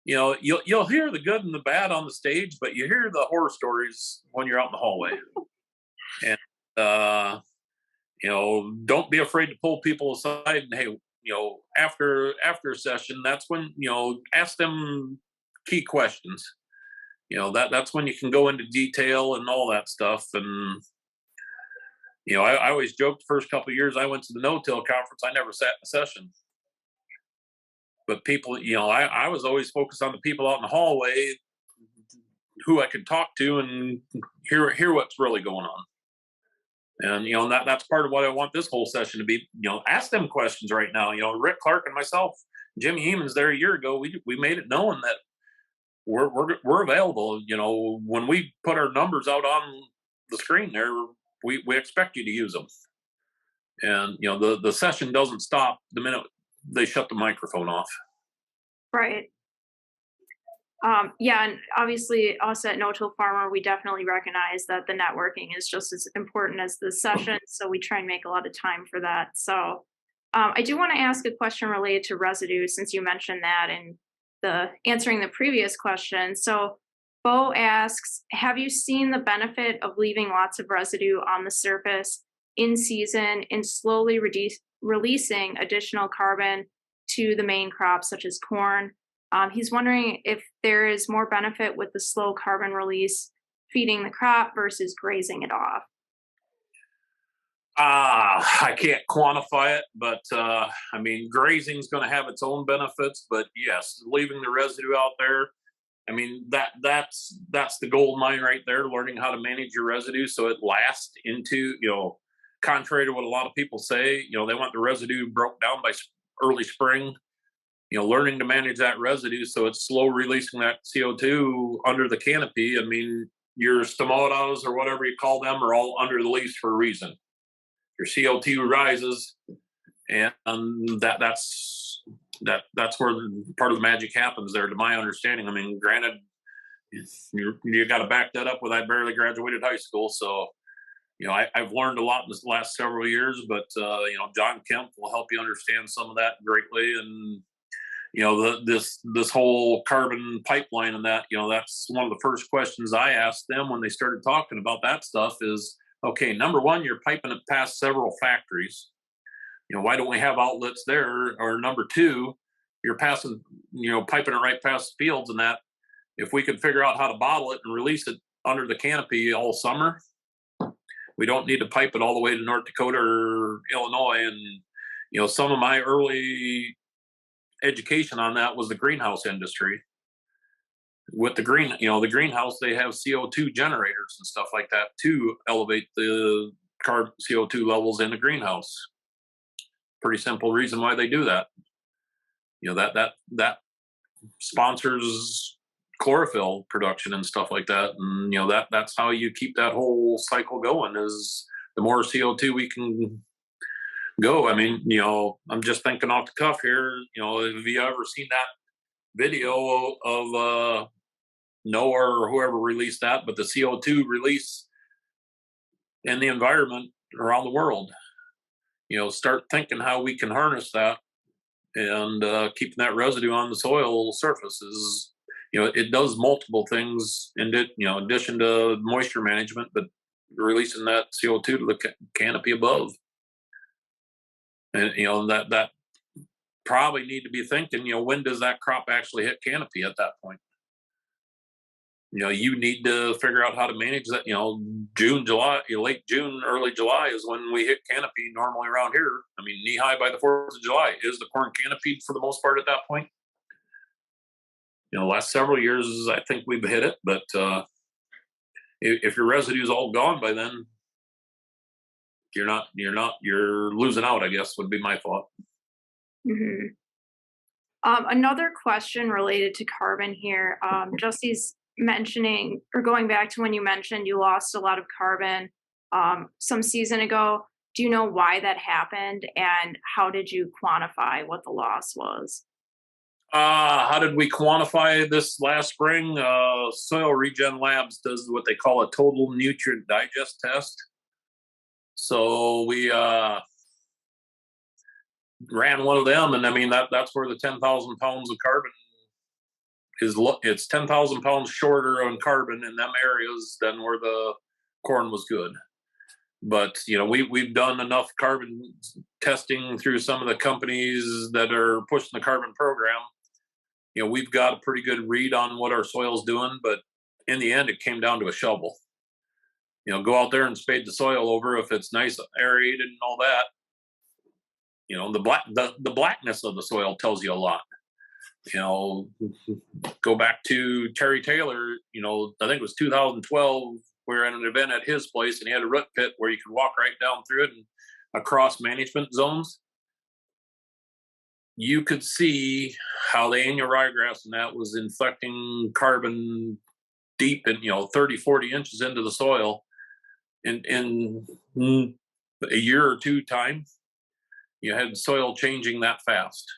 You'll hear the good and the bad on the stage, but you hear the horror stories when you're out in the hallway. And Don't be afraid to pull people aside and, hey, after a session, that's when, ask them key questions. That's when you can go into detail and all that stuff. And I always joked the first couple of years I went to the no-till conference, I never sat in a session. But people, I was always focused on the people out in the hallway who I could talk to and hear what's really going on. And that's part of what I want this whole session to be. Ask them questions right now. Rick Clark and myself, Jimmy Heeman's there a year ago. We made it known that we're available. When we put our numbers out on the screen there, we expect you to use them. And the session doesn't stop the minute they shut the microphone off. Right. Yeah, and obviously us at No Till Farmer, we definitely recognize that the networking is just as important as the session, so we try and make a lot of time for that. So I do want to ask a question related to residue, since you mentioned that in the answering the previous question. So Bo asks, have you seen the benefit of leaving lots of residue on the surface in season and slowly releasing additional carbon to the main crops such as corn? He's wondering if there is more benefit with the slow carbon release feeding the crop versus grazing it off. I can't quantify it, but grazing is going to have its own benefits. But yes, leaving the residue out there, that's the gold mine right there. Learning how to manage your residue so it lasts into, contrary to what a lot of people say, they want the residue broke down by early spring. Learning to manage that residue so it's slow releasing that CO2 under the canopy. Your stomatas or whatever you call them are all under the leaves for a reason. Your CO2 rises, and that's where part of the magic happens there, to my understanding. Granted, you got to back that up with I barely graduated high school, so I've learned a lot in the last several years. But John Kemp will help you understand some of that greatly, and this whole carbon pipeline and that's one of the first questions I asked them when they started talking about that stuff is, okay, number one, you're piping it past several factories. Why don't we have outlets there? Or number two, you're piping it right past the fields, and that if we could figure out how to bottle it and release it under the canopy all summer, we don't need to pipe it all the way to North Dakota or Illinois. And some of my early education on that was the greenhouse industry. With the greenhouse, they have CO2 generators and stuff like that to elevate the CO2 levels in the greenhouse. Pretty simple reason why they do that. That sponsors chlorophyll production and stuff like that. And that's how you keep that whole cycle going, is the more CO2 we can go. I'm just thinking off the cuff here. Have you ever seen that video of NOAA or whoever released that, but the CO2 release in the environment around the world? Start thinking how we can harness that and keeping that residue on the soil surface is, it does multiple things in addition to moisture management, but releasing that CO2 to the canopy above. And that probably need to be thinking, when does that crop actually hit canopy at that point? You need to figure out how to manage that. June, July, late June, early July is when we hit canopy normally around here. Knee high by the 4th of July. Is the corn canopied for the most part at that point? The last several years, I think we've hit it, but if your residue is all gone by then, you're losing out, I guess, would be my thought. Mm-hmm. Another question related to carbon here. Jesse's mentioning, or going back to when you mentioned you lost a lot of carbon some season ago. Do you know why that happened, and how did you quantify what the loss was? How did we quantify this last spring? Soil Regen Labs does what they call a total nutrient digest test. So we ran one of them, and that's where the 10,000 pounds of carbon is. It's 10,000 pounds shorter on carbon in them areas than where the corn was good. But we've done enough carbon testing through some of the companies that are pushing the carbon program. We've got a pretty good read on what our soil's doing, but in the end, it came down to a shovel. Go out there and spade the soil over if it's nice, aerated, and all that. The blackness of the soil tells you a lot. Go back to Terry Taylor. I think it was 2012. We were at an event at his place, and he had a root pit where you could walk right down through it and across management zones. You could see how the annual ryegrass and that was inflecting carbon deep in 30, 40 inches into the soil in a year or two time. You had soil changing that fast.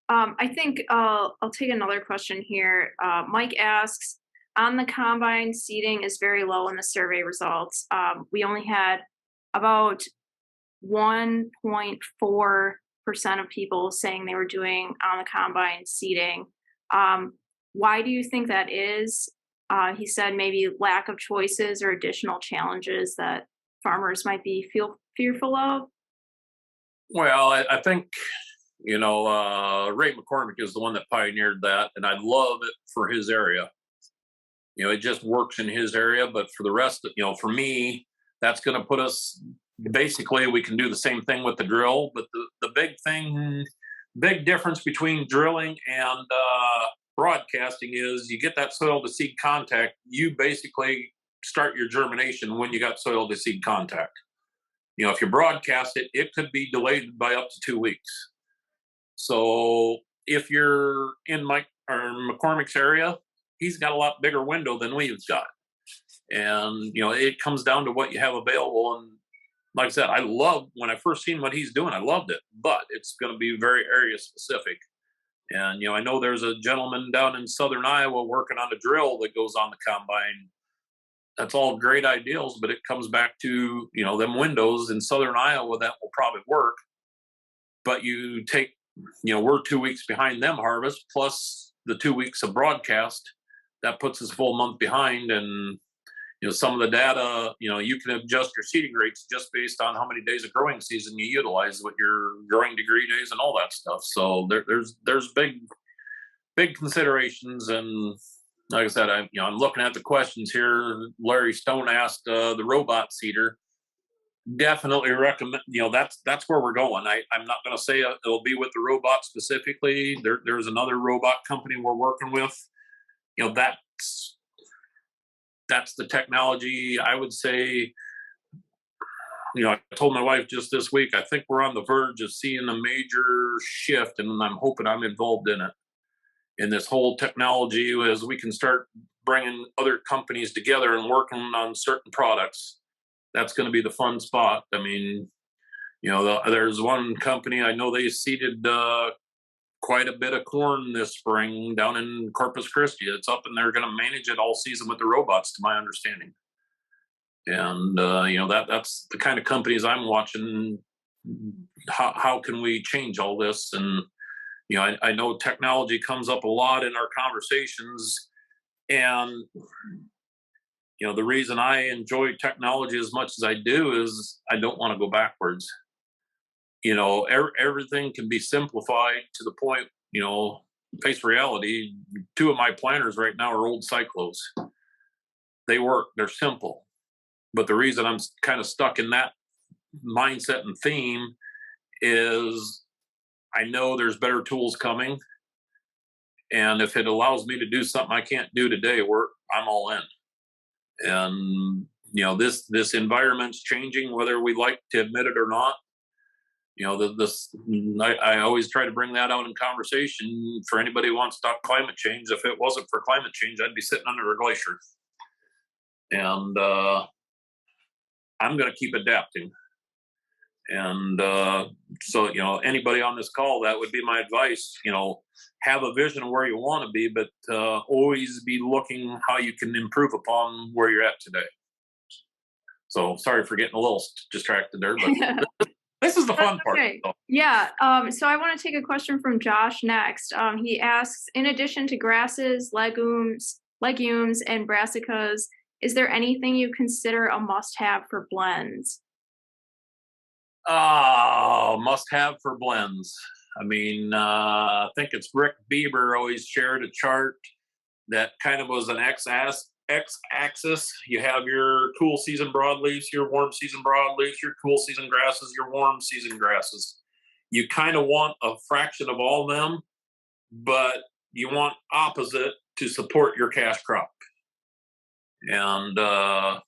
I think I'll take another question here. Mike asks, on the combine, seeding is very low in the survey results. We only had about 1.4% of people saying they were doing on the combine seeding. Why do you think that is? He said maybe lack of choices or additional challenges that farmers might be fearful of. Well, I think Ray McCormick is the one that pioneered that, and I love it for his area. It just works in his area, but for the rest, for me, that's going to put us. Basically, we can do the same thing with the drill, but the big difference between drilling and broadcasting is you get that soil to seed contact. You basically start your germination when you got soil to seed contact. If you broadcast it, it could be delayed by up to 2 weeks. So if you're in Mike or McCormick's area, he's got a lot bigger window than we've got. And, it comes down to what you have available. And like I said, I love when I first seen what he's doing, I loved it, but it's going to be very area specific. And, I know there's a gentleman down in Southern Iowa working on a drill that goes on the combine. That's all great ideals, but it comes back to, them windows in Southern Iowa that will probably work. But you take, we're 2 weeks behind them harvest, plus the 2 weeks of broadcast, that puts us a full month behind. And, some of the data, you can adjust your seeding rates just based on how many days of growing season you utilize with your growing degree days and all that stuff. So there's big considerations. And like I said, I'm looking at the questions here. Larry Stone asked the robot seeder. Definitely recommend. That's where we're going. I'm not going to say it'll be with the robot specifically. There's another robot company we're working with. That's the technology. I would say. I told my wife just this week. I think we're on the verge of seeing a major shift, and I'm hoping I'm involved in it. In this whole technology, as we can start bringing other companies together and working on certain products. That's going to be the fun spot. I mean, there's one company I know they seeded quite a bit of corn this spring down in Corpus Christi. It's up and they're going to manage it all season with the robots, to my understanding. And that's the kind of companies I'm watching. How can we change all this? And I know technology comes up a lot in our conversations, and the reason I enjoy technology as much as I do is I don't want to go backwards. Everything can be simplified to the point, face reality. 2 of my planters right now are old cyclos. They work, they're simple. But the reason I'm kind of stuck in that mindset and theme is I know there's better tools coming. And if it allows me to do something I can't do today, I'm all in. And this environment's changing, whether we like to admit it or not. I always try to bring that out in conversation for anybody who wants to talk climate change. If it wasn't for climate change, I'd be sitting under a glacier. And I'm going to keep adapting. And so anybody on this call, that would be my advice. Have a vision of where you want to be, but always be looking how you can improve upon where you're at today. So sorry for getting a little distracted there, but this is the fun part. Okay. Yeah. So I want to take a question from Josh next. He asks, in addition to grasses, legumes, and brassicas, Is there anything you consider a must-have for blends? Oh, must have for blends. I mean, I think it's Rick Bieber always shared a chart that kind of was an x-axis. You have your cool season broadleaves, your warm season broadleaves, your cool season grasses, your warm season grasses. You kind of want a fraction of all of them, but you want opposite to support your cash crop. And a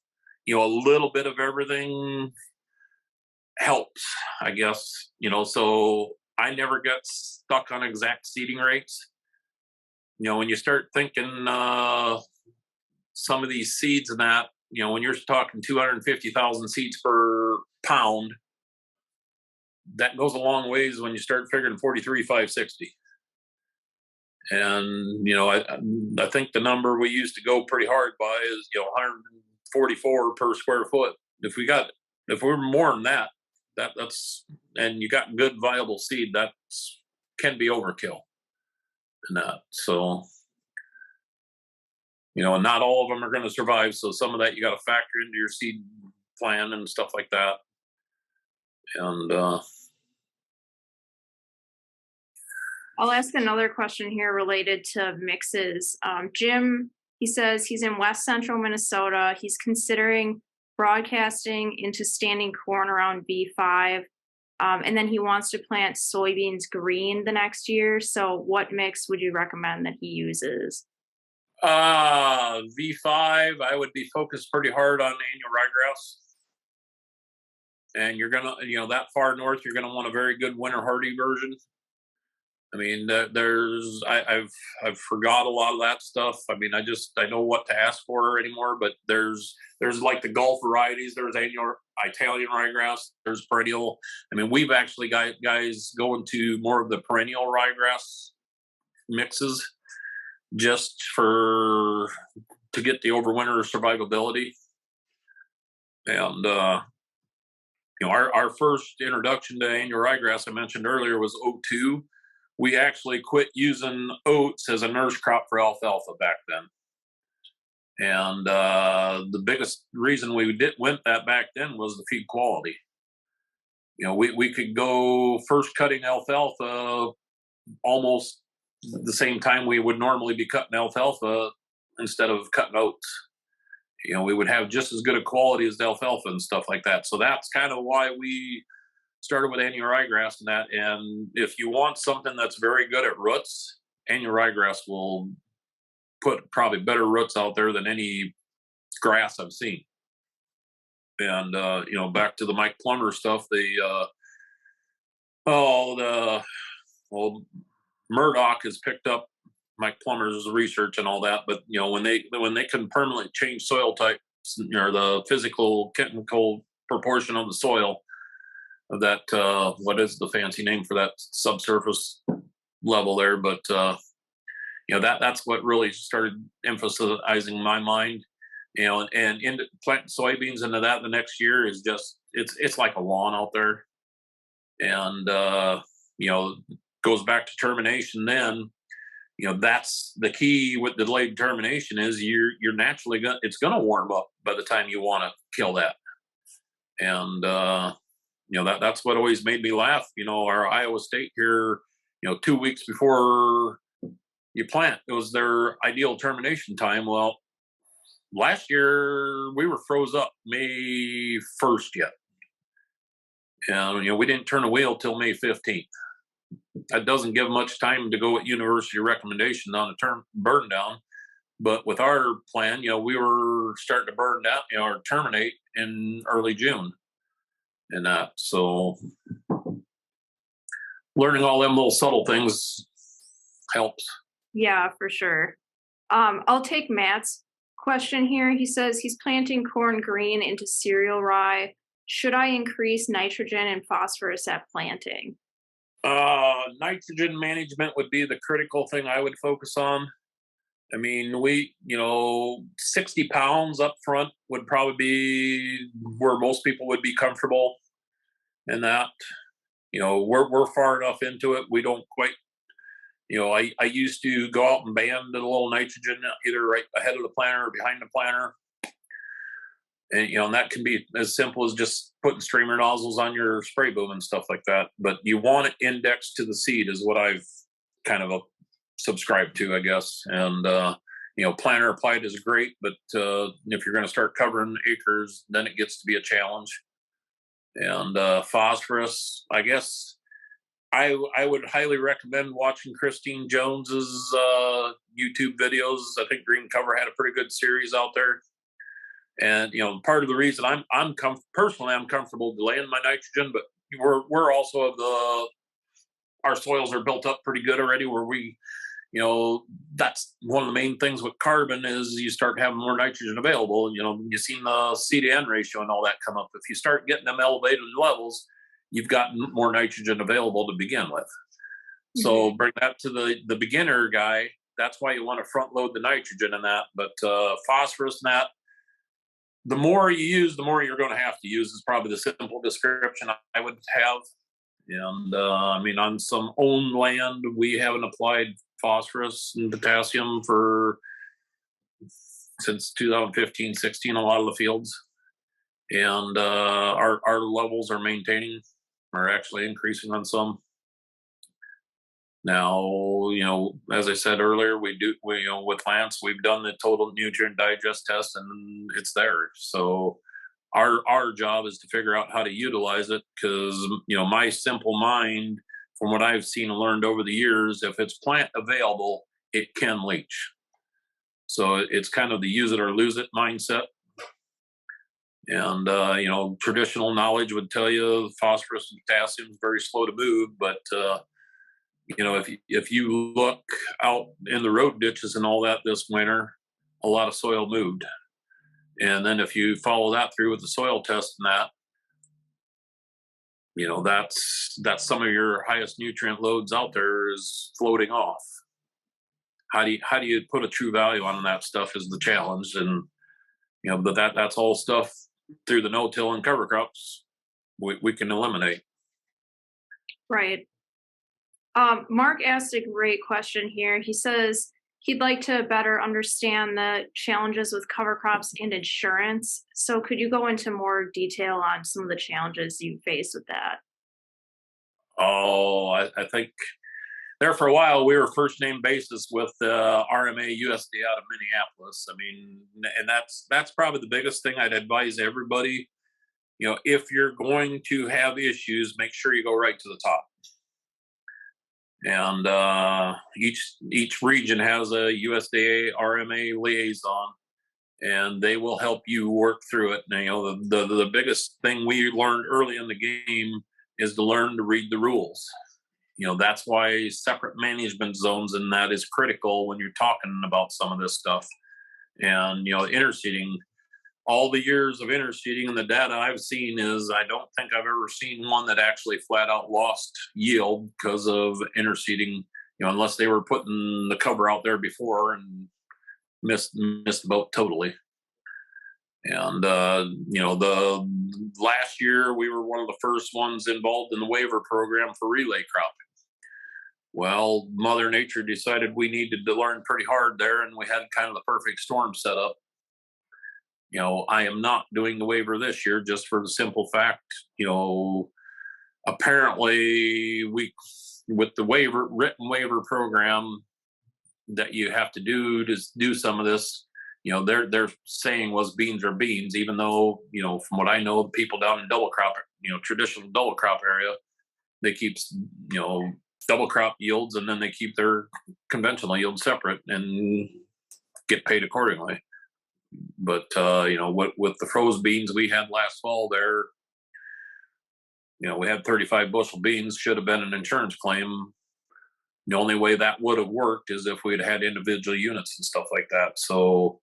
little bit of everything helps, I guess. So I never got stuck on exact seeding rates. When you start thinking some of these seeds and that, when you're talking 250,000 seeds per pound, that goes a long ways when you start figuring 43,560. And I think the number we used to go pretty hard by is 144 per square foot. If we're more than that, that's and you got good viable seed, that can be overkill in that. So and not all of them are going to survive. So some of that you got to factor into your seed plan and stuff like that. And I'll ask another question here related to mixes. Jim, he says he's in West Central Minnesota. He's considering broadcasting into standing corn around V5. And then he wants to plant soybeans green the next year. So what mix would you recommend that he uses? V5, I would be focused pretty hard on annual ryegrass. And you're gonna, that far north, you're gonna want a very good winter hardy version. I mean, I've forgot a lot of that stuff. I mean, I know what to ask for anymore. But there's like the Gulf varieties. There's annual Italian ryegrass. There's perennial. I mean, we've actually got guys going to more of the perennial ryegrass mixes just to get the overwinter survivability. And our first introduction to annual ryegrass I mentioned earlier was 02. We actually quit using oats as a nurse crop for alfalfa back then. And the biggest reason we went that back then was the feed quality. We could go first cutting alfalfa almost the same time we would normally be cutting alfalfa instead of cutting oats. We would have just as good a quality as the alfalfa and stuff like that. So that's kind of why we started with annual ryegrass and that. And if you want something that's very good at roots, annual ryegrass will put probably better roots out there than any grass I've seen. And back to the Mike Plummer stuff, Murdoch has picked up Mike Plummer's research and all that. But when they can permanently change soil types or the physical chemical proportion of the soil, of that what is the fancy name for that subsurface level there, but that's what really started emphasizing my mind. And into planting soybeans into that the next year is just it's like a lawn out there. And goes back to termination. Then that's the key with delayed termination is you're naturally it's gonna warm up by the time you want to kill that. And that's what always made me laugh. Our Iowa State here, 2 weeks before you plant, it was their ideal termination time. Well, last year we were froze up May 1st yet. And, we didn't turn a wheel till May 15th. That doesn't give much time to go at university recommendation on a burn down. But with our plan, we were starting to burn down, or terminate in early June. And that, so learning all them little subtle things helps. Yeah, for sure. I'll take Matt's question here. He says he's planting corn green into cereal rye. Should I increase nitrogen and phosphorus at planting? Nitrogen management would be the critical thing I would focus on. I mean, 60 pounds up front would probably be where most people would be comfortable in that. We're far enough into it. We don't quite, I used to go out and band a little nitrogen either right ahead of the planter or behind the planter. And and that can be as simple as just putting streamer nozzles on your spray boom and stuff like that. But you want it indexed to the seed, is what I've kind of subscribed to, I guess. And planter applied is great, but if you're going to start covering acres, then it gets to be a challenge. And phosphorus, I guess I would highly recommend watching Christine Jones's YouTube videos. I think Green Cover had a pretty good series out there. And part of the reason personally I'm comfortable delaying my nitrogen, but we're also of our soils are built up pretty good already, where that's one of the main things with carbon is you start having more nitrogen available. You've seen the C to N ratio and all that come up. If you start getting them elevated levels, you've got more nitrogen available to begin with. Mm-hmm. So bring that to the beginner guy. That's why you want to front load the nitrogen in that. But phosphorus and that, the more you use, the more you're going to have to use, is probably the simple description I would have. And on some owned land, we haven't applied phosphorus and potassium since 2015, 16, a lot of the fields. And our levels are actually increasing on some. Now, as I said earlier, with plants, we've done the total nutrient digest test and it's there. So our job is to figure out how to utilize it, because, my simple mind, from what I've seen and learned over the years, if it's plant available, it can leach. So it's kind of the use it or lose it mindset. And, traditional knowledge would tell you phosphorus and potassium is very slow to move, but, if you look out in the road ditches and all that this winter, a lot of soil moved. And then if you follow that through with the soil test and that, that's some of your highest nutrient loads out there is floating off. How do you put a true value on that stuff is the challenge. And, but that's all stuff through the no-till and cover crops we can eliminate. Right. Mark asked a great question here. He says he'd like to better understand the challenges with cover crops and insurance. So could you go into more detail on some of the challenges you face with that? Oh, I think there for a while we were first name basis with RMA USD out of Minneapolis. And that's probably the biggest thing I'd advise everybody. If you're going to have issues, make sure you go right to the top. And each region has a USDA RMA liaison, and they will help you work through it. Now, the biggest thing we learned early in the game is to learn to read the rules. That's why separate management zones and that is critical when you're talking about some of this stuff. And interseeding, all the years of interseeding and the data I've seen is I don't think I've ever seen one that actually flat out lost yield because of interseeding, unless they were putting the cover out there before and missed the boat totally. And the last year we were one of the first ones involved in the waiver program for relay cropping. Well, Mother Nature decided we needed to learn pretty hard there, and we had kind of the perfect storm set up. I am not doing the waiver this year just for the simple fact, apparently with the written waiver program that you have to do some of this, their saying was beans are beans, even though, from what I know, the people down in double crop, traditional double crop area, they keep, double crop yields, and then they keep their conventional yields separate and get paid accordingly. But with the froze beans we had last fall there, we had 35 bushel beans, should have been an insurance claim. The only way that would have worked is if we'd had individual units and stuff like that. So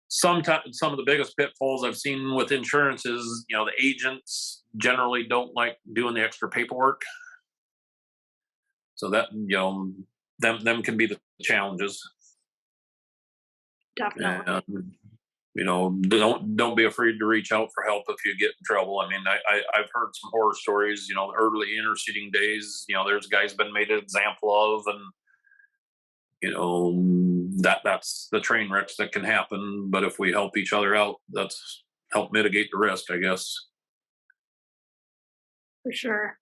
sometimes some of the biggest pitfalls I've seen with insurance is, the agents generally don't like doing the extra paperwork. So that, them can be the challenges. Definitely. And, don't be afraid to reach out for help if you get in trouble. I've heard some horror stories, the early interseeding days, there's guys been made an example of, and that's the train wrecks that can happen. But if we help each other out, that's help mitigate the risk, I guess. For sure.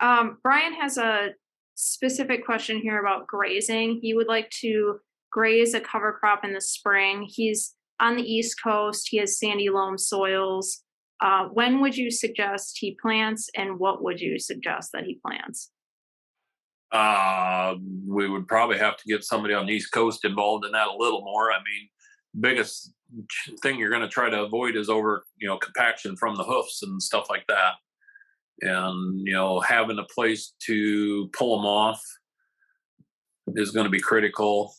Brian has a specific question here about grazing. He would like to graze a cover crop in the spring. He's on the East Coast. He has sandy loam soils. When would you suggest he plants, and what would you suggest that he plants? We would probably have to get somebody on the East Coast involved in that a little more. I mean, biggest thing you're going to try to avoid is compaction from the hoofs and stuff like that. And, having a place to pull them off is going to be critical.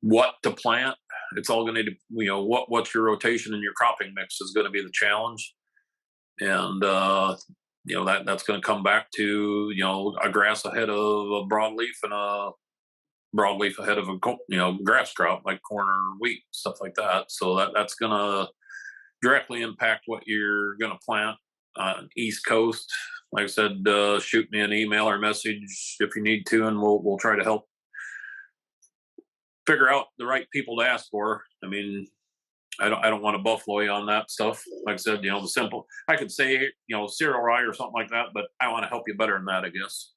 What to plant, it's all going to, what's your rotation and your cropping mix is going to be the challenge. And, that's going to come back to, a grass ahead of a broadleaf and a broadleaf ahead of a, grass crop like corn or wheat, stuff like that. So that's going to directly impact what you're going to plant on East Coast. Like I said, shoot me an email or message if you need to, and we'll try to help figure out the right people to ask for. I mean, I don't want to buffalo you on that stuff. Like I said, the simple, I could say, cereal rye or something like that, but I want to help you better than that, I guess.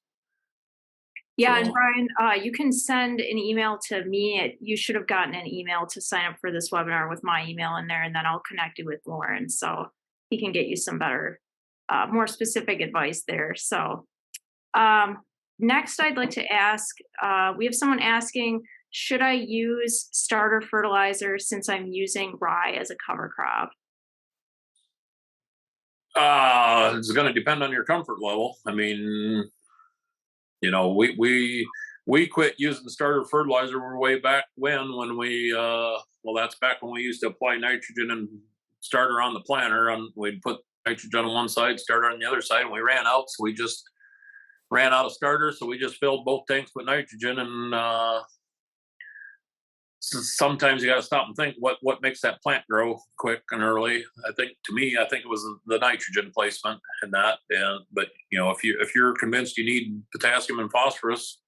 Yeah, and Brian, you can send an email to me. You should have gotten an email to sign up for this webinar with my email in there, and then I'll connect you with Loran so he can get you some better, more specific advice there. So next, I'd like to ask, we have someone asking, should I use starter fertilizer since I'm using rye as a cover crop? It's going to depend on your comfort level. I mean, we quit using starter fertilizer way back when we that's back when we used to apply nitrogen and starter on the planter, and we'd put nitrogen on one side, starter on the other side, and we ran out, so we just ran out of starter, so we just filled both tanks with nitrogen. And sometimes you got to stop and think what makes that plant grow quick and early. I think it was the nitrogen placement and that. But if you're convinced you need potassium and phosphorus,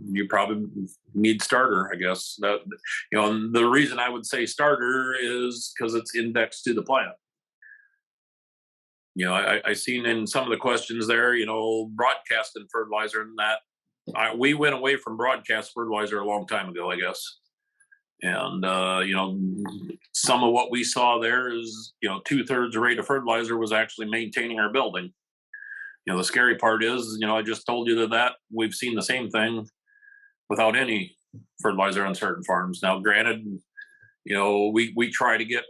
you probably need starter, I guess. That and the reason I would say starter is because it's indexed to the plant. I seen in some of the questions there, broadcasting fertilizer and that. We went away from broadcast fertilizer a long time ago, I guess. And, some of what we saw there is, 2/3 the rate of fertilizer was actually maintaining our building. The scary part is, I just told you that we've seen the same thing without any fertilizer on certain farms. Now, granted, we try to get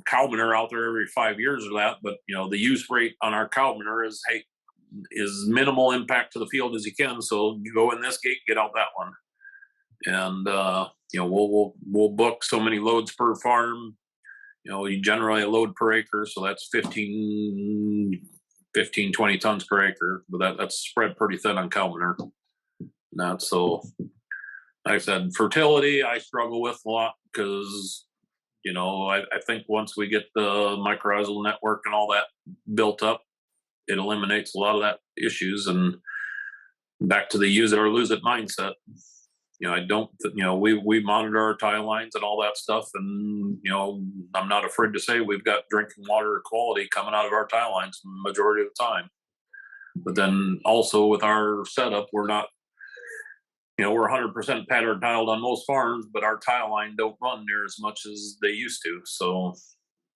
cow manure out there every 5 years or that, but, the use rate on our cow manure is minimal impact to the field as you can. So you go in this gate, get out that one. And, we'll book so many loads per farm. You generally a load per acre, so that's 15, 20 tons per acre, but that's spread pretty thin on cow manure. Not so, like I said, fertility I struggle with a lot because, I think once we get the mycorrhizal network and all that built up, it eliminates a lot of that issues, and back to the use it or lose it mindset. I don't, we monitor our tile lines and all that stuff. And, I'm not afraid to say we've got drinking water quality coming out of our tile lines the majority of the time. But then also with our setup, we're not, we're 100% pattern tiled on most farms, but our tile line don't run near as much as they used to. So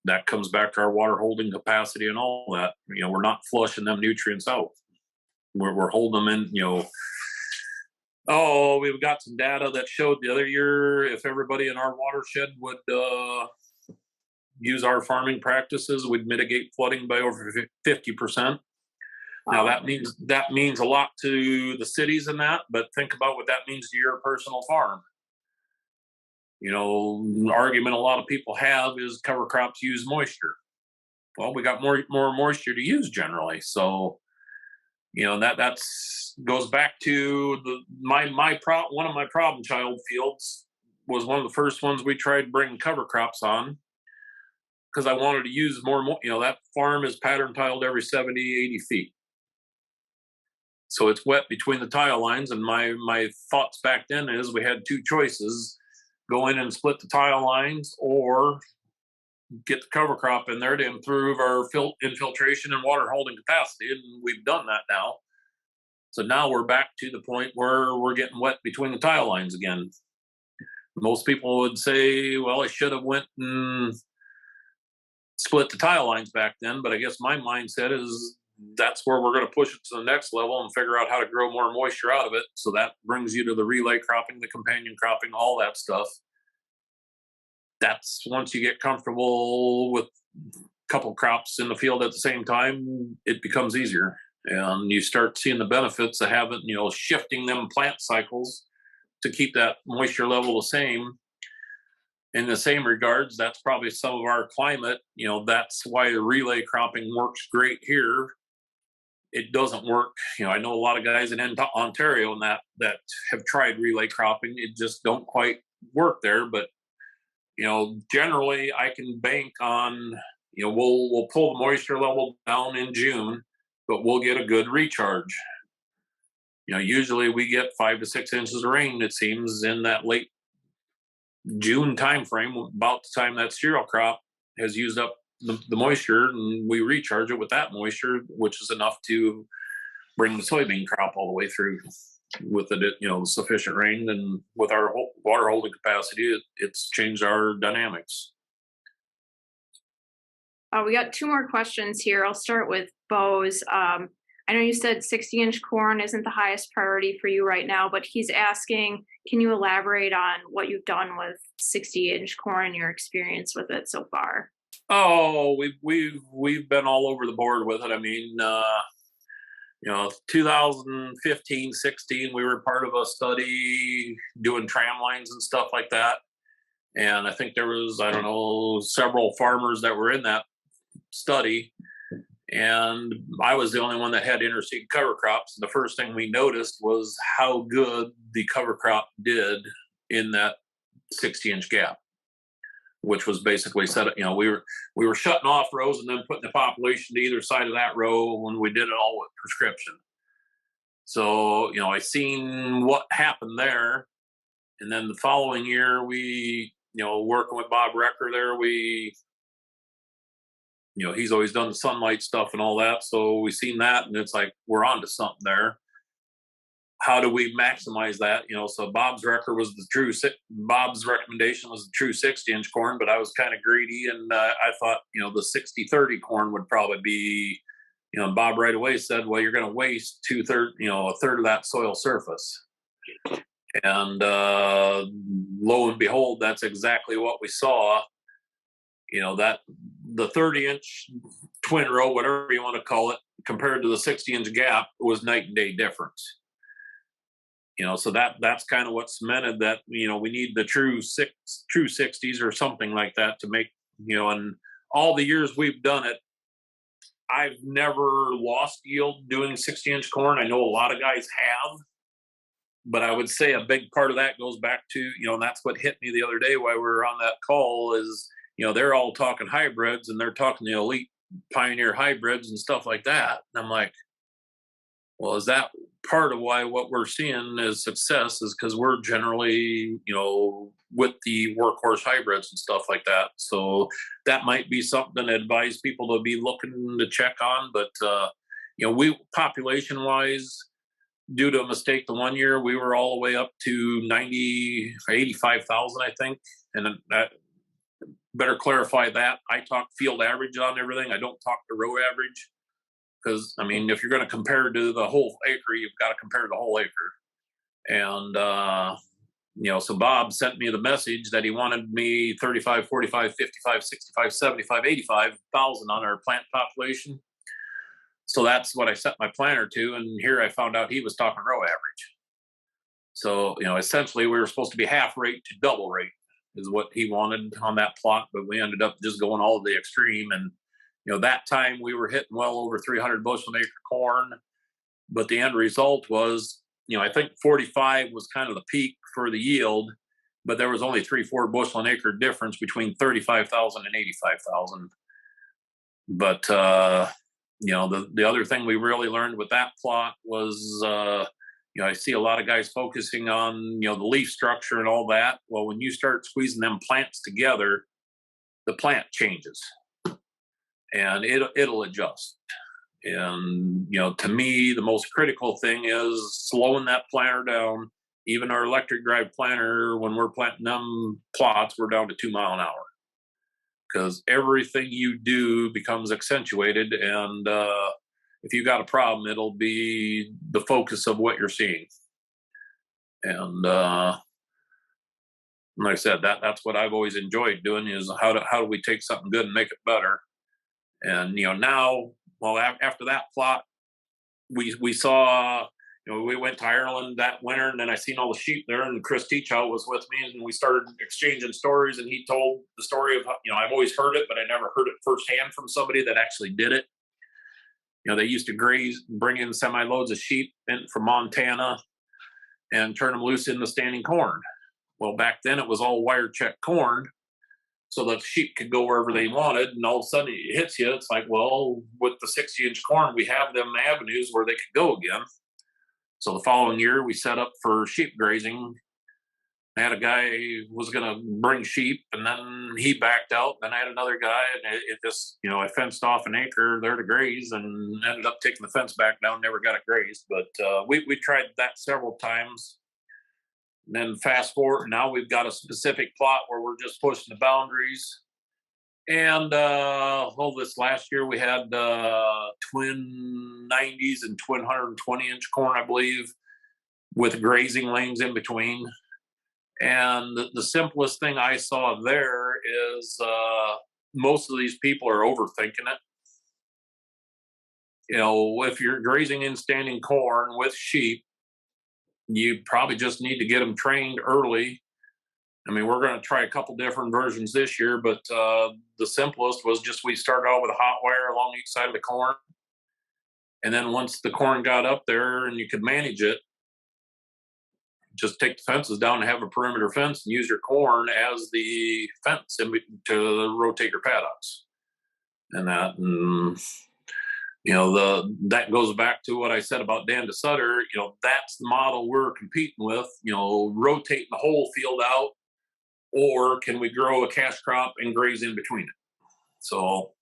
that comes back to our water holding capacity and all that. We're not flushing them nutrients out. We're holding them in, we've got some data that showed the other year if everybody in our watershed would use our farming practices, we'd mitigate flooding by over 50%. Now that means a lot to the cities and that, but think about what that means to your personal farm. The argument a lot of people have is cover crops use moisture. Well, we got more moisture to use generally, so that's goes back to one of my problem child fields was one of the first ones we tried to bring cover crops on because I wanted to use more. That farm is pattern tiled every 70, 80 feet. So it's wet between the tile lines. And my thoughts back then is we had two choices: go in and split the tile lines or get the cover crop in there to improve our infiltration and water holding capacity, and we've done that now. So now we're back to the point where we're getting wet between the tile lines again. Most people would say, well, I should have went and split the tile lines back then, but I guess my mindset is that's where we're going to push it to the next level and figure out how to grow more moisture out of it. So that brings you to the relay cropping, the companion cropping, all that stuff. That's once you get comfortable with a couple crops in the field at the same time, it becomes easier. And you start seeing the benefits of having, shifting them plant cycles to keep that moisture level the same. In the same regards, that's probably some of our climate. That's why the relay cropping works great here. It doesn't work. I know a lot of guys in Ontario and that have tried relay cropping. It just don't quite work there. But generally, I can bank on. We'll pull the moisture level down in June, but we'll get a good recharge. Usually we get 5 to 6 inches of rain. It seems in that late June timeframe, about the time that cereal crop has used up the moisture, and we recharge it with that moisture, which is enough to bring the soybean crop all the way through with the sufficient rain. And with our water holding capacity, it's changed our dynamics. We got 2 more questions here. I'll start with Bo's. I know you said 60-inch corn isn't the highest priority for you right now, but he's asking, can you elaborate on what you've done with 60-inch corn and your experience with it so far? Oh, we've been all over the board with it. I mean, 2015, 16, we were part of a study doing tram lines and stuff like that. And I think there was, I don't know, several farmers that were in that study. And I was the only one that had interseed cover crops. The first thing we noticed was how good the cover crop did in that 60-inch gap, which was basically set up. We were shutting off rows and then putting the population to either side of that row when we did it all with prescription. So, I seen what happened there. And then the following year, we, working with Bob Recker there, he's always done the sunlight stuff and all that. So we seen that, and it's like, we're on to something there. How do we maximize that? So Bob's Bob's recommendation was the true 60-inch corn, but I was kind of greedy, and I thought, the 60-30 corn would probably be, Bob right away said, well, you're going to waste a third of that soil surface. And lo and behold, that's exactly what we saw. That the 30-inch twin row, whatever you want to call it, compared to the 60-inch gap was night and day difference. So that's kind of what cemented that, we need the true 60s or something like that to make, and all the years we've done it, I've never lost yield doing 60-inch corn. I know a lot of guys have, but I would say a big part of that goes back to, and that's what hit me the other day while we were on that call is, they're all talking hybrids and they're talking the elite pioneer hybrids and stuff like that. And I'm like, well, is that part of why what we're seeing is success is because we're generally, with the workhorse hybrids and stuff like that. So that might be something to advise people to be looking to check on. But, we population wise, due to a mistake the one year, we were all the way up to 90 or 85,000, I think. And that better clarify that. I talk field average on everything. I don't talk the row average. Because, if you're going to compare to the whole acre, you've got to compare the whole acre. And, so Bob sent me the message that he wanted me 35, 45, 55, 65, 75, 85,000 on our plant population. So that's what I set my planner to. And here I found out he was talking row average. So, essentially we were supposed to be half rate to double rate is what he wanted on that plot. But we ended up just going all the extreme. And, that time we were hitting well over 300 bushel an acre corn, but the end result was, I think 45 was kind of the peak for the yield, but there was only 3-4 bushel an acre difference between 35,000 and 85,000. But, the other thing we really learned with that plot was, I see a lot of guys focusing on, the leaf structure and all that. Well, when you start squeezing them plants together, the the plant changes and it'll adjust. And, to me, the most critical thing is slowing that planter down. Even our electric drive planter, when we're planting them plots, we're down to 2 mile an hour because everything you do becomes accentuated. And if you got a problem, it'll be the focus of what you're seeing. And like I said, that's what I've always enjoyed doing is how do we take something good and make it better. And now, well, after that plot, we saw, we went to Ireland that winter, and then I seen all the sheep there, and Chris Teachout was with me, and we started exchanging stories, and he told the story of, I've always heard it, but I never heard it firsthand from somebody that actually did it. They used to graze, bring in semi-loads of sheep in from Montana and turn them loose in the standing corn. Well, back then it was all wire check corn, so the sheep could go wherever they wanted, and all of a sudden it hits you. It's like, well, with the 60-inch corn, we have them avenues where they could go again. So the following year, we set up for sheep grazing. I had a guy who was going to bring sheep, and then he backed out. Then I had another guy, and it just, I fenced off an acre there to graze, and ended up taking the fence back down. Never got it grazed, but we tried that several times. And then fast forward, now we've got a specific plot where we're just pushing the boundaries. And this last year we had twin 90s and twin 120-inch corn, I believe, with grazing lanes in between. And the simplest thing I saw there is most of these people are overthinking it. If you're grazing in standing corn with sheep, you probably just need to get them trained early. I mean, we're going to try a couple different versions this year, but the simplest was just we started out with a hot wire along each side of the corn. And then once the corn got up there and you could manage it, just take the fences down and have a perimeter fence and use your corn as the fence to rotate your paddocks. And that goes back to what I said about Dan DeSutter. That's the model we're competing with, rotating the whole field out, or can we grow a cash crop and graze in between it? So,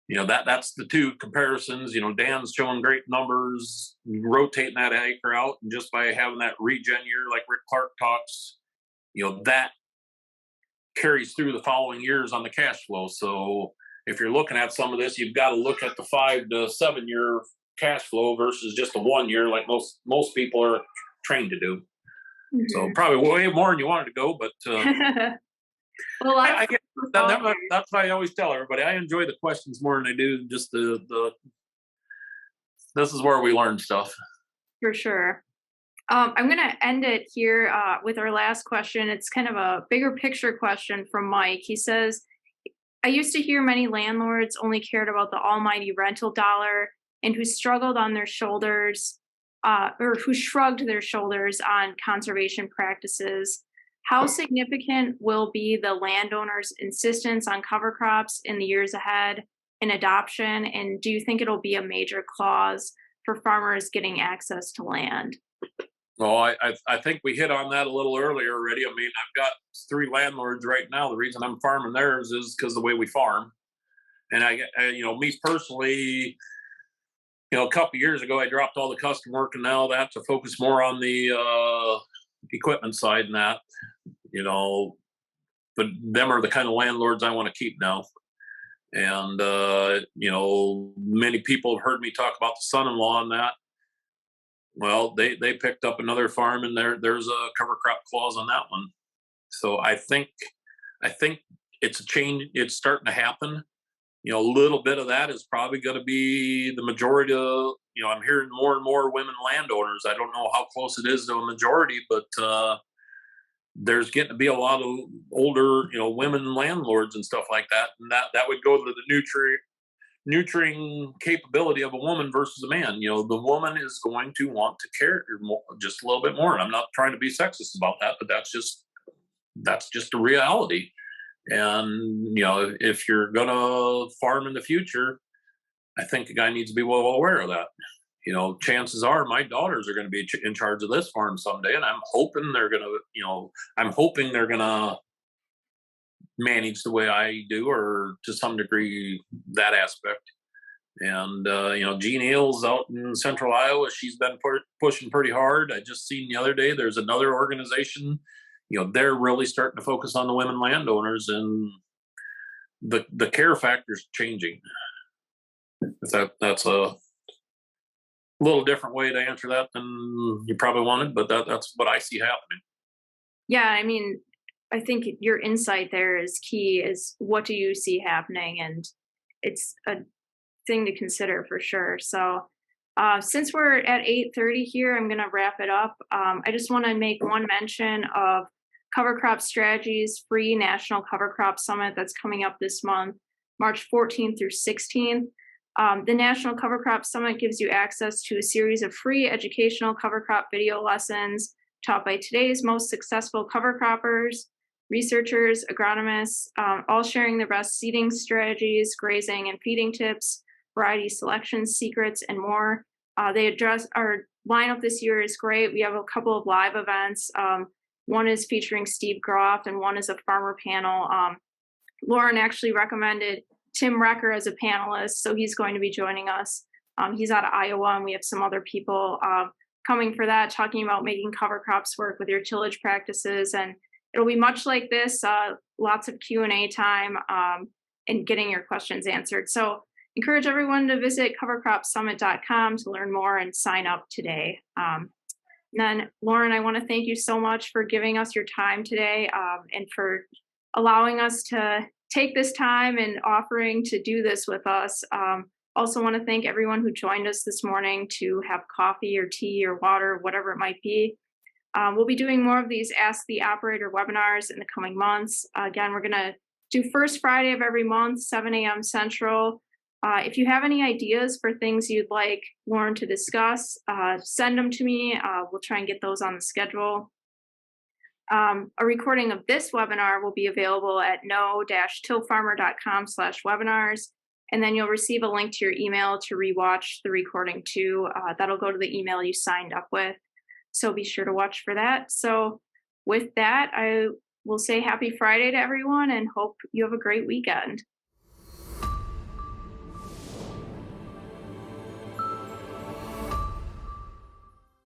that's the two comparisons. Dan's showing great numbers, rotating that acre out, and just by having that regen year, like Rick Clark talks, that carries through the following years on the cash flow. So if you're looking at some of this, you've got to look at the 5 to 7 year cash flow versus just a 1 year, like most people are trained to do. Mm-hmm. So probably way more than you wanted to go, but well, I get that's what I always tell everybody. I enjoy the questions more than I do just the. This is where we learn stuff. For sure. I'm going to end it here with our last question. It's kind of a bigger picture question from Mike. He says, I used to hear many landlords only cared about the almighty rental dollar and who struggled on their shoulders or who shrugged their shoulders on conservation practices. How significant will be the landowner's insistence on cover crops in the years ahead in adoption? And do you think it'll be a major clause for farmers getting access to land? Well, I think we hit on that a little earlier already. I mean, I've got 3 landlords right now. The reason I'm farming theirs is because of the way we farm. And I me personally, a couple of years ago, I dropped all the custom work and now that to focus more on the equipment side and that, but them are the kind of landlords I want to keep now. And, many people have heard me talk about the son-in-law and that. Well, they picked up another farm and there's a cover crop clause on that one. So I think it's a change. It's starting to happen. A little bit of that is probably going to be the majority of, I'm hearing more and more women landowners. I don't know how close it is to a majority, but there's getting to be a lot of older, women landlords and stuff like that. And that would go to the nurturing capability of a woman versus a man. The woman is going to want to care more, just a little bit more. And I'm not trying to be sexist about that, but that's just a reality. And, if you're going to farm in the future, I think a guy needs to be well aware of that. Chances are my daughters are going to be in charge of this farm someday. And I'm hoping they're going to manage the way I do, or to some degree that aspect. And Jean Eel's out in Central Iowa. She's been pushing pretty hard. I just seen the other day. There's another organization. They're really starting to focus on the women landowners, and the care factor's changing. If that's a little different way to answer that than you probably wanted, but that's what I see happening. Yeah, I mean, I think your insight there is key, is what do you see happening? And it's a thing to consider for sure. So since we're at 8:30 here, I'm going to wrap it up. I just want to make one mention of Cover Crop Strategies free National Cover Crop Summit that's coming up this month, March 14th through 16th. The National Cover Crop Summit gives you access to a series of free educational cover crop video lessons taught by today's most successful cover croppers, researchers, agronomists, all sharing the best seeding strategies, grazing and feeding tips, variety selection secrets, and more. They address our lineup this year is great. We have a couple of live events. One is featuring Steve Groff, and one is a farmer panel. Loran actually recommended Tim Recker as a panelist, so he's going to be joining us. He's out of Iowa, and we have some other people coming for that, talking about making cover crops work with your tillage practices. And it'll be much like this, lots of Q&A time and getting your questions answered. So encourage everyone to visit covercropsummit.com to learn more and sign up today. And then, Loran, I want to thank you so much for giving us your time today and for allowing us to take this time and offering to do this with us. Also want to thank everyone who joined us this morning to have coffee or tea or water, whatever it might be. We'll be doing more of these Ask the Operator webinars in the coming months. Again, we're going to do first Friday of every month, 7 a.m. Central. If you have any ideas for things you'd like Loran to discuss, send them to me. We'll try and get those on the schedule. A recording of this webinar will be available at no-tillfarmer.com/webinars, and then you'll receive a link to your email to rewatch the recording too. That'll go to the email you signed up with, so be sure to watch for that. So with that, I will say happy Friday to everyone and hope you have a great weekend.